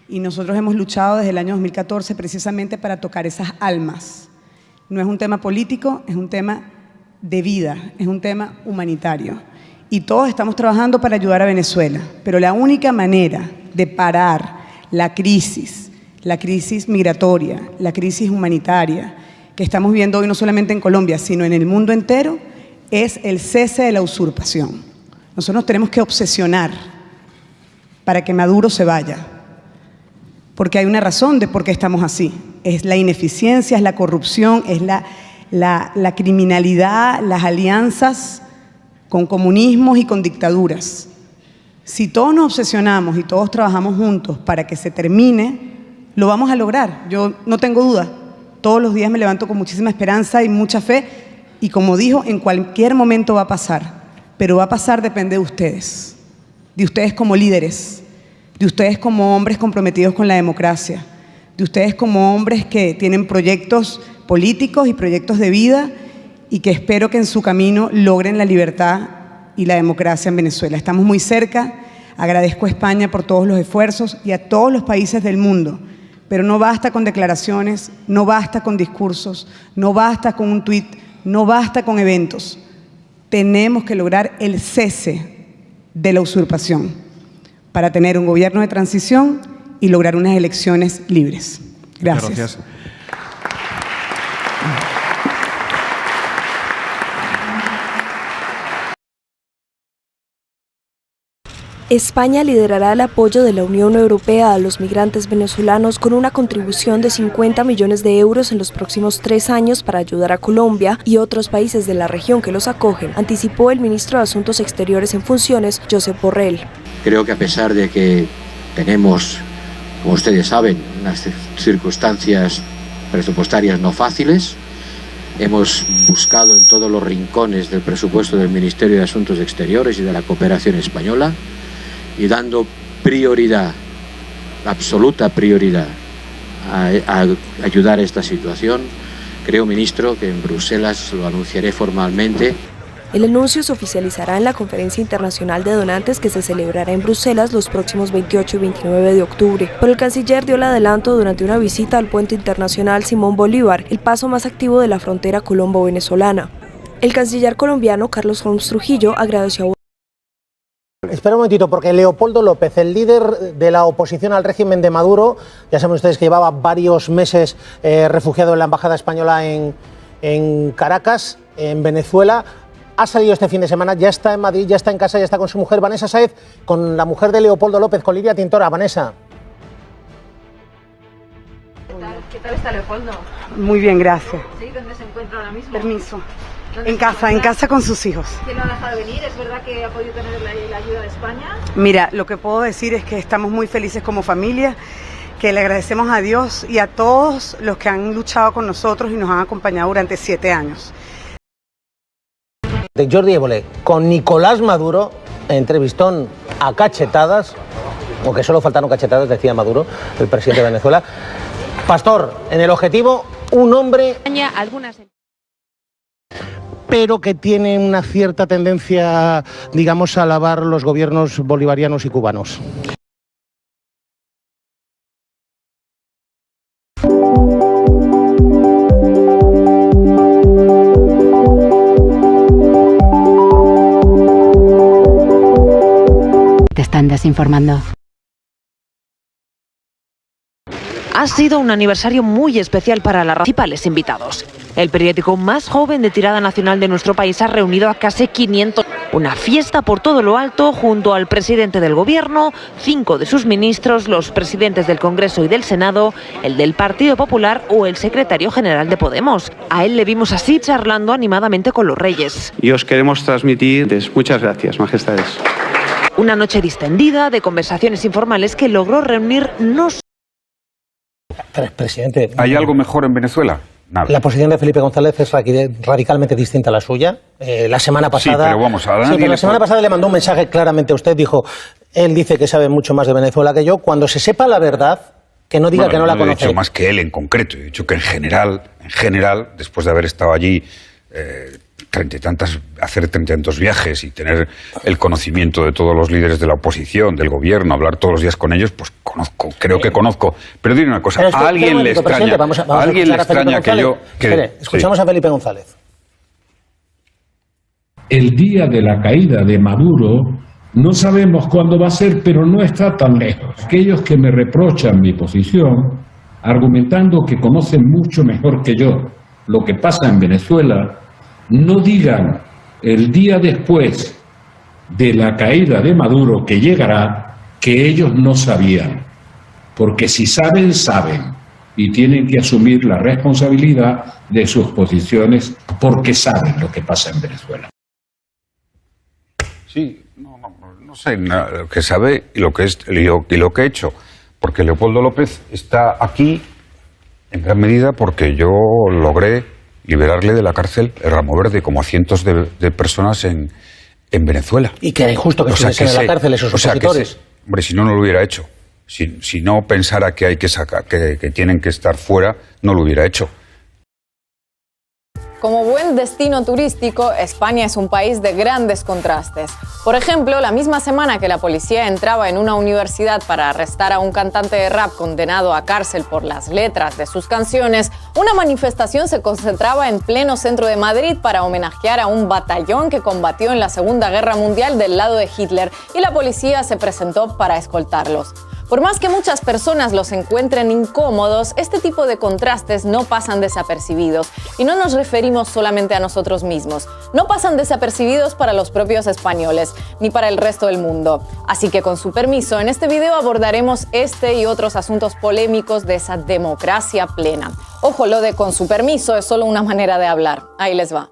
Y nosotros hemos luchado desde el año 2014 precisamente para tocar esas almas. No es un tema político, es un tema de vida, es un tema humanitario. Y todos estamos trabajando para ayudar a Venezuela. Pero la única manera de parar la crisis migratoria, la crisis humanitaria que estamos viendo hoy no solamente en Colombia, sino en el mundo entero, es el cese de la usurpación. Nosotros nos tenemos que obsesionar para que Maduro se vaya, porque hay una razón de por qué estamos así. Es la ineficiencia, es la corrupción, es la criminalidad, las alianzas con comunismos y con dictaduras. Si todos nos obsesionamos y todos trabajamos juntos para que se termine, lo vamos a lograr. Yo no tengo duda. Todos los días me levanto con muchísima esperanza y mucha fe. Y como dijo, en cualquier momento va a pasar. Pero va a pasar depende de ustedes como líderes, de ustedes como hombres comprometidos con la democracia, de ustedes como hombres que tienen proyectos políticos y proyectos de vida y que espero que en su camino logren la libertad y la democracia en Venezuela. Estamos muy cerca. Agradezco a España por todos los esfuerzos y a todos los países del mundo. Pero no basta con declaraciones, no basta con discursos, no basta con un tuit, no basta con eventos. Tenemos que lograr el cese de la usurpación para tener un gobierno de transición y lograr unas elecciones libres. Gracias. Gracias. España liderará el apoyo de la Unión Europea a los migrantes venezolanos con una contribución de 50 millones de euros en los próximos 3 años para ayudar a Colombia y otros países de la región que los acogen, anticipó el ministro de Asuntos Exteriores en funciones, Josep Borrell. Creo que a pesar de que tenemos, como ustedes saben, unas circunstancias presupuestarias no fáciles, Hemos buscado en todos los rincones del presupuesto del Ministerio de Asuntos Exteriores y de la Cooperación Española y dando prioridad, absoluta prioridad, a ayudar a esta situación. Creo, ministro, que en Bruselas lo anunciaré formalmente. El anuncio se oficializará en la Conferencia Internacional de Donantes que se celebrará en Bruselas los próximos 28 y 29 de octubre. Pero el canciller dio el adelanto durante una visita al puente internacional Simón Bolívar, el paso más activo de la frontera colombo-venezolana. El canciller colombiano Carlos Holmes Trujillo agradeció a... Espera un momentito, porque Leopoldo López, el líder de la oposición al régimen de Maduro, ya saben ustedes que llevaba varios meses refugiado en la Embajada Española en Caracas, en Venezuela, ha salido este fin de semana, ya está en Madrid, ya está en casa, ya está con su mujer Vanessa Sáez, con la mujer de Leopoldo López, con Lidia Tintora. Vanessa. ¿Qué tal está Leopoldo? Muy bien, gracias. ¿Sí? ¿Dónde se encuentra ahora mismo? Permiso. En casa con sus hijos. ¿Quién lo ha dejado venir? ¿Es verdad que ha podido tener la ayuda de España? Mira, lo que puedo decir es que estamos muy felices como familia, que le agradecemos a Dios y a todos los que han luchado con nosotros y nos han acompañado durante 7 años. De Jordi Évole con Nicolás Maduro, entrevistón a cachetadas, o que solo faltaron cachetadas, decía Maduro, el presidente de Venezuela. Pastor, en el objetivo, un hombre... pero que tiene una cierta tendencia, digamos, a alabar los gobiernos bolivarianos y cubanos. Te están desinformando. Ha sido un aniversario muy especial para los principales invitados. El periódico más joven de tirada nacional de nuestro país ha reunido a casi 500. Una fiesta por todo lo alto junto al presidente del gobierno, 5 de sus ministros, los presidentes del Congreso y del Senado, el del Partido Popular o el secretario general de Podemos. A él le vimos así charlando animadamente con los reyes. Y os queremos transmitir muchas gracias, majestades. Una noche distendida de conversaciones informales que logró reunir no solo... Presidente, ¿hay algo mejor en Venezuela? Nada. La posición de Felipe González es radicalmente distinta a la suya. La semana pasada... Sí, pero vamos, la semana pasada le mandó un mensaje claramente a usted, dijo, él dice que sabe mucho más de Venezuela que yo. Cuando se sepa la verdad, que no diga que no la conoce. He dicho más que él en concreto. He dicho que en general, después de haber estado allí... hacer 30 y tantos viajes y tener el conocimiento de todos los líderes de la oposición, del gobierno, hablar todos los días con ellos, pues creo que conozco. Pero diré una cosa, a alguien le extraña, a alguien le extraña que yo... Escuchamos a Felipe González. El día de la caída de Maduro, no sabemos cuándo va a ser, pero no está tan lejos. Aquellos que me reprochan mi posición, argumentando que conocen mucho mejor que yo lo que pasa en Venezuela, no digan el día después de la caída de Maduro, que llegará, que ellos no sabían. Porque si saben, saben. Y tienen que asumir la responsabilidad de sus posiciones porque saben lo que pasa en Venezuela. Sí, no sé lo que sabe y lo que he hecho. Porque Leopoldo López está aquí en gran medida porque yo logré liberarle de la cárcel el Ramo Verde, como a cientos de personas en Venezuela. Y que era injusto que estuviesen en la cárcel esos opositores. Hombre, si no, no lo hubiera hecho. Si no pensara que hay que sacar, que tienen que estar fuera, no lo hubiera hecho. Como buen destino turístico, España es un país de grandes contrastes. Por ejemplo, la misma semana que la policía entraba en una universidad para arrestar a un cantante de rap condenado a cárcel por las letras de sus canciones, una manifestación se concentraba en pleno centro de Madrid para homenajear a un batallón que combatió en la Segunda Guerra Mundial del lado de Hitler, y la policía se presentó para escoltarlos. Por más que muchas personas los encuentren incómodos, este tipo de contrastes no pasan desapercibidos. Y no nos referimos solamente a nosotros mismos. No pasan desapercibidos para los propios españoles, ni para el resto del mundo. Así que con su permiso, en este video abordaremos este y otros asuntos polémicos de esa democracia plena. Ojo, lo de con su permiso es solo una manera de hablar. Ahí les va.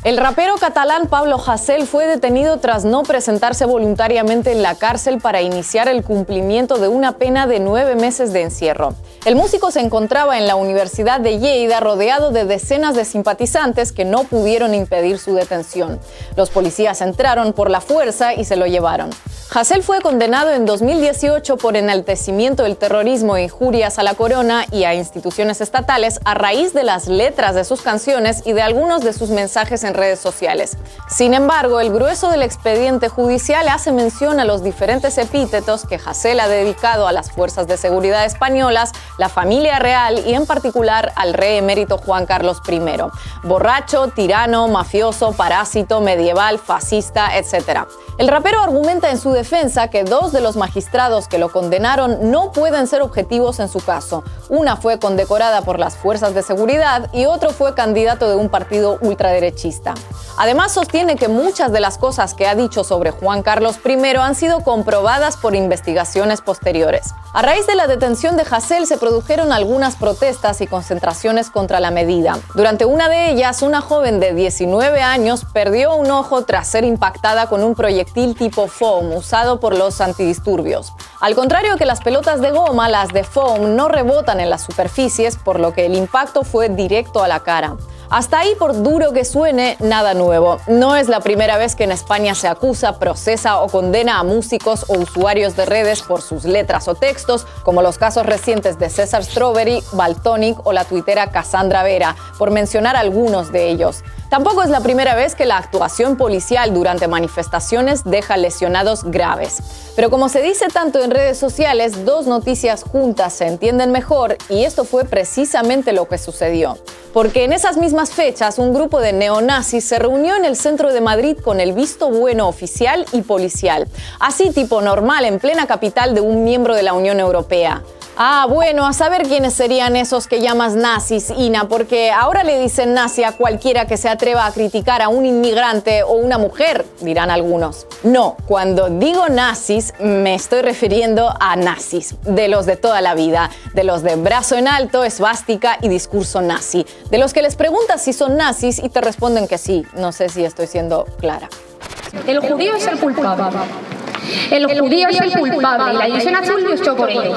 El rapero catalán Pablo Hasél fue detenido tras no presentarse voluntariamente en la cárcel para iniciar el cumplimiento de una pena de 9 meses de encierro. El músico se encontraba en la Universidad de Lleida rodeado de decenas de simpatizantes que no pudieron impedir su detención. Los policías entraron por la fuerza y se lo llevaron. Hasél fue condenado en 2018 por enaltecimiento del terrorismo e injurias a la corona y a instituciones estatales a raíz de las letras de sus canciones y de algunos de sus mensajes en redes sociales. Sin embargo, el grueso del expediente judicial hace mención a los diferentes epítetos que Hasél ha dedicado a las fuerzas de seguridad españolas, la familia real y en particular al rey emérito Juan Carlos I. Borracho, tirano, mafioso, parásito, medieval, fascista, etc. El rapero argumenta en su defensa que 2 de los magistrados que lo condenaron no pueden ser objetivos en su caso. Una fue condecorada por las fuerzas de seguridad y otro fue candidato de un partido ultraderechista. Además, sostiene que muchas de las cosas que ha dicho sobre Juan Carlos I han sido comprobadas por investigaciones posteriores. A raíz de la detención de Hasél se produjeron algunas protestas y concentraciones contra la medida. Durante una de ellas, una joven de 19 años perdió un ojo tras ser impactada con un proyectil tipo foam usado por los antidisturbios. Al contrario que las pelotas de goma, las de foam no rebotan en las superficies, por lo que el impacto fue directo a la cara. Hasta ahí, por duro que suene, nada nuevo. No es la primera vez que en España se acusa, procesa o condena a músicos o usuarios de redes por sus letras o textos, como los casos recientes de César Strawberry, Valtonyc o la tuitera Cassandra Vera, por mencionar algunos de ellos. Tampoco es la primera vez que la actuación policial durante manifestaciones deja lesionados graves. Pero como se dice tanto en redes sociales, 2 noticias juntas se entienden mejor y esto fue precisamente lo que sucedió. Porque en esas mismas fechas, un grupo de neonazis se reunió en el centro de Madrid con el visto bueno oficial y policial. Así tipo normal en plena capital de un miembro de la Unión Europea. Ah, bueno, a saber quiénes serían esos que llamas nazis, Ina, porque ahora le dicen nazi a cualquiera que se atreva a criticar a un inmigrante o una mujer, dirán algunos. No, cuando digo nazis me estoy refiriendo a nazis, de los de toda la vida, de los de brazo en alto, esvástica y discurso nazi, de los que les preguntas si son nazis y te responden que sí. No sé si estoy siendo clara. El judío es el culpable. El judío es el culpable y la división azul luchó por ello.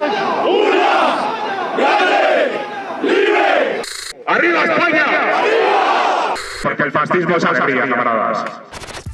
¡Una! ¡Grande! ¡Libre! ¡Arriba España! ¡Arriba! Porque el fascismo es alegría, camaradas.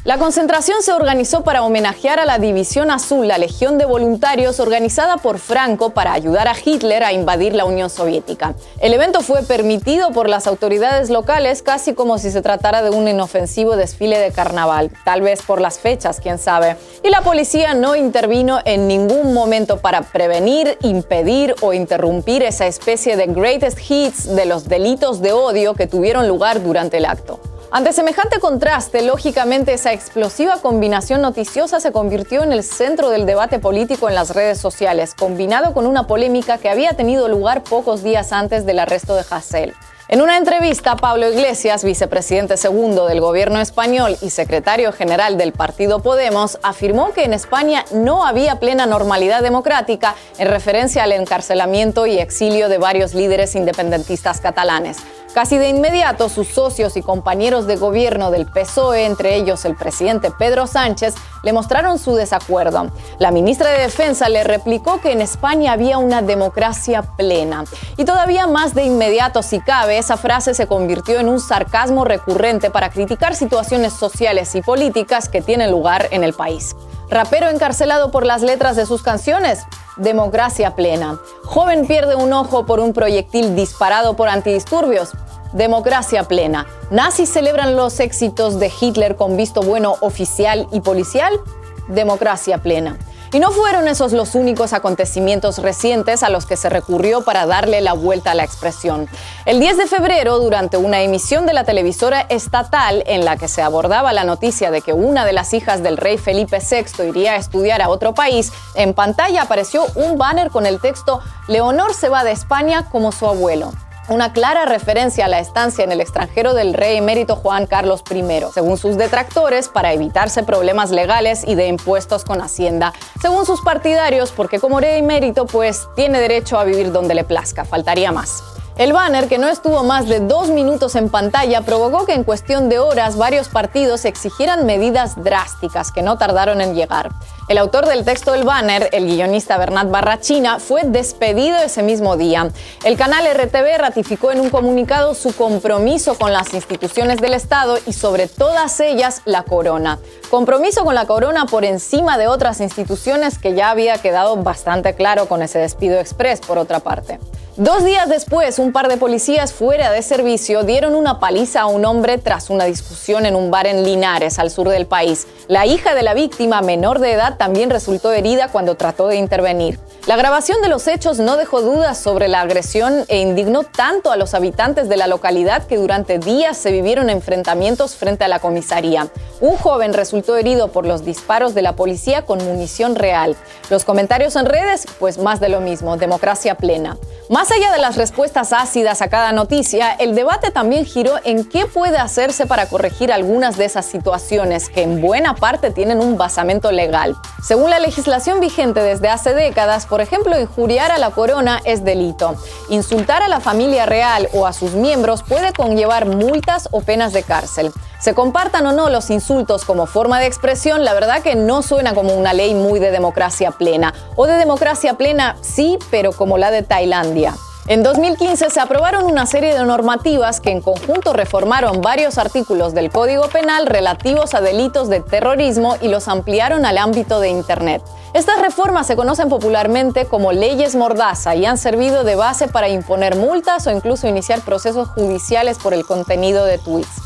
La concentración se organizó para homenajear a la División Azul, la legión de voluntarios organizada por Franco para ayudar a Hitler a invadir la Unión Soviética. El evento fue permitido por las autoridades locales casi como si se tratara de un inofensivo desfile de carnaval, tal vez por las fechas, quién sabe. Y la policía no intervino en ningún momento para prevenir, impedir o interrumpir esa especie de greatest hits de los delitos de odio que tuvieron lugar durante el acto. Ante semejante contraste, lógicamente esa explosiva combinación noticiosa se convirtió en el centro del debate político en las redes sociales, combinado con una polémica que había tenido lugar pocos días antes del arresto de Hasél. En una entrevista, Pablo Iglesias, vicepresidente segundo del gobierno español y secretario general del partido Podemos, afirmó que en España no había plena normalidad democrática en referencia al encarcelamiento y exilio de varios líderes independentistas catalanes. Casi de inmediato, sus socios y compañeros de gobierno del PSOE, entre ellos el presidente Pedro Sánchez, le mostraron su desacuerdo. La ministra de Defensa le replicó que en España había una democracia plena. Y todavía más de inmediato, si cabe, esa frase se convirtió en un sarcasmo recurrente para criticar situaciones sociales y políticas que tienen lugar en el país. Rapero encarcelado por las letras de sus canciones. Democracia plena. Joven pierde un ojo por un proyectil disparado por antidisturbios. Democracia plena. Nazis celebran los éxitos de Hitler con visto bueno oficial y policial. Democracia plena. Y no fueron esos los únicos acontecimientos recientes a los que se recurrió para darle la vuelta a la expresión. El 10 de febrero, durante una emisión de la televisora estatal en la que se abordaba la noticia de que una de las hijas del rey Felipe VI iría a estudiar a otro país, en pantalla apareció un banner con el texto «Leonor se va de España como su abuelo». Una clara referencia a la estancia en el extranjero del rey emérito Juan Carlos I, según sus detractores, para evitarse problemas legales y de impuestos con Hacienda, según sus partidarios, porque como rey emérito, pues tiene derecho a vivir donde le plazca, faltaría más. El banner, que no estuvo más de 2 minutos en pantalla, provocó que en cuestión de horas varios partidos exigieran medidas drásticas que no tardaron en llegar. El autor del texto del banner, el guionista Bernat Barrachina, fue despedido ese mismo día. El canal RTV ratificó en un comunicado su compromiso con las instituciones del Estado y sobre todas ellas la corona. Compromiso con la corona por encima de otras instituciones, que ya había quedado bastante claro con ese despido express, por otra parte. 2 días después, un par de policías fuera de servicio dieron una paliza a un hombre tras una discusión en un bar en Linares, al sur del país. La hija de la víctima, menor de edad, también resultó herida cuando trató de intervenir. La grabación de los hechos no dejó dudas sobre la agresión e indignó tanto a los habitantes de la localidad que durante días se vivieron enfrentamientos frente a la comisaría. Un joven resultó herido por los disparos de la policía con munición real. Los comentarios en redes, pues más de lo mismo, democracia plena. Más allá de las respuestas ácidas a cada noticia, el debate también giró en qué puede hacerse para corregir algunas de esas situaciones que en buena parte tienen un basamento legal. Según la legislación vigente desde hace décadas, por ejemplo, injuriar a la corona es delito. Insultar a la familia real o a sus miembros puede conllevar multas o penas de cárcel. Se compartan o no los insultos como forma de expresión, la verdad que no suena como una ley muy de democracia plena. O de democracia plena sí, pero como la de Tailandia. En 2015 se aprobaron una serie de normativas que en conjunto reformaron varios artículos del Código Penal relativos a delitos de terrorismo y los ampliaron al ámbito de Internet. Estas reformas se conocen popularmente como leyes mordaza y han servido de base para imponer multas o incluso iniciar procesos judiciales por el contenido de tweets.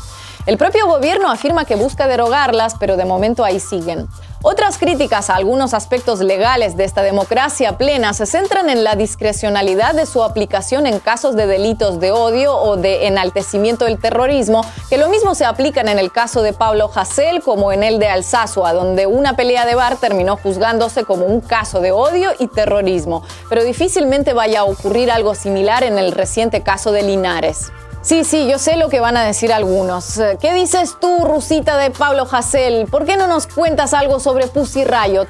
El propio gobierno afirma que busca derogarlas, pero de momento ahí siguen. Otras críticas a algunos aspectos legales de esta democracia plena se centran en la discrecionalidad de su aplicación en casos de delitos de odio o de enaltecimiento del terrorismo, que lo mismo se aplican en el caso de Pablo Hasél como en el de Alsasua, donde una pelea de bar terminó juzgándose como un caso de odio y terrorismo, pero difícilmente vaya a ocurrir algo similar en el reciente caso de Linares. Sí, yo sé lo que van a decir algunos. ¿Qué dices tú, rusita de Pablo Hasél? ¿Por qué no nos cuentas algo sobre Pussy Riot,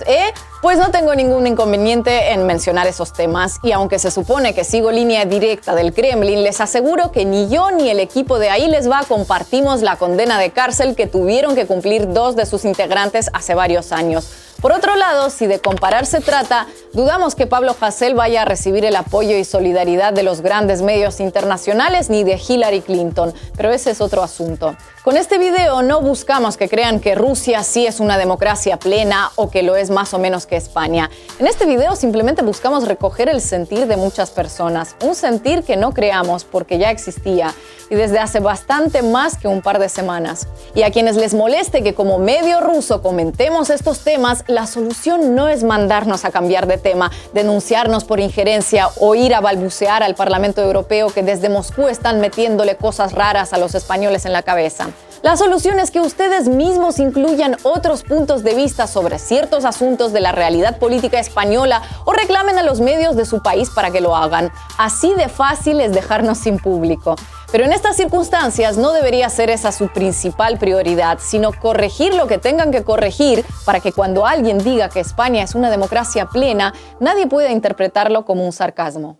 Pues no tengo ningún inconveniente en mencionar esos temas, y aunque se supone que sigo línea directa del Kremlin, les aseguro que ni yo ni el equipo de Ahí Les Va compartimos la condena de cárcel que tuvieron que cumplir 2 de sus integrantes hace varios años. Por otro lado, si de comparar se trata, dudamos que Pablo Hasél vaya a recibir el apoyo y solidaridad de los grandes medios internacionales ni de Hillary Clinton, pero ese es otro asunto. Con este video no buscamos que crean que Rusia sí es una democracia plena o que lo es más o menos que España. En este video simplemente buscamos recoger el sentir de muchas personas, un sentir que no creamos porque ya existía y desde hace bastante más que un par de semanas. Y a quienes les moleste que como medio ruso comentemos estos temas, la solución no es mandarnos a cambiar de tema, denunciarnos por injerencia o ir a balbucear al Parlamento Europeo que desde Moscú están metiéndole cosas raras a los españoles en la cabeza. La solución es que ustedes mismos incluyan otros puntos de vista sobre ciertos asuntos de la realidad política española o reclamen a los medios de su país para que lo hagan. Así de fácil es dejarnos sin público. Pero en estas circunstancias no debería ser esa su principal prioridad, sino corregir lo que tengan que corregir para que cuando alguien diga que España es una democracia plena, nadie pueda interpretarlo como un sarcasmo.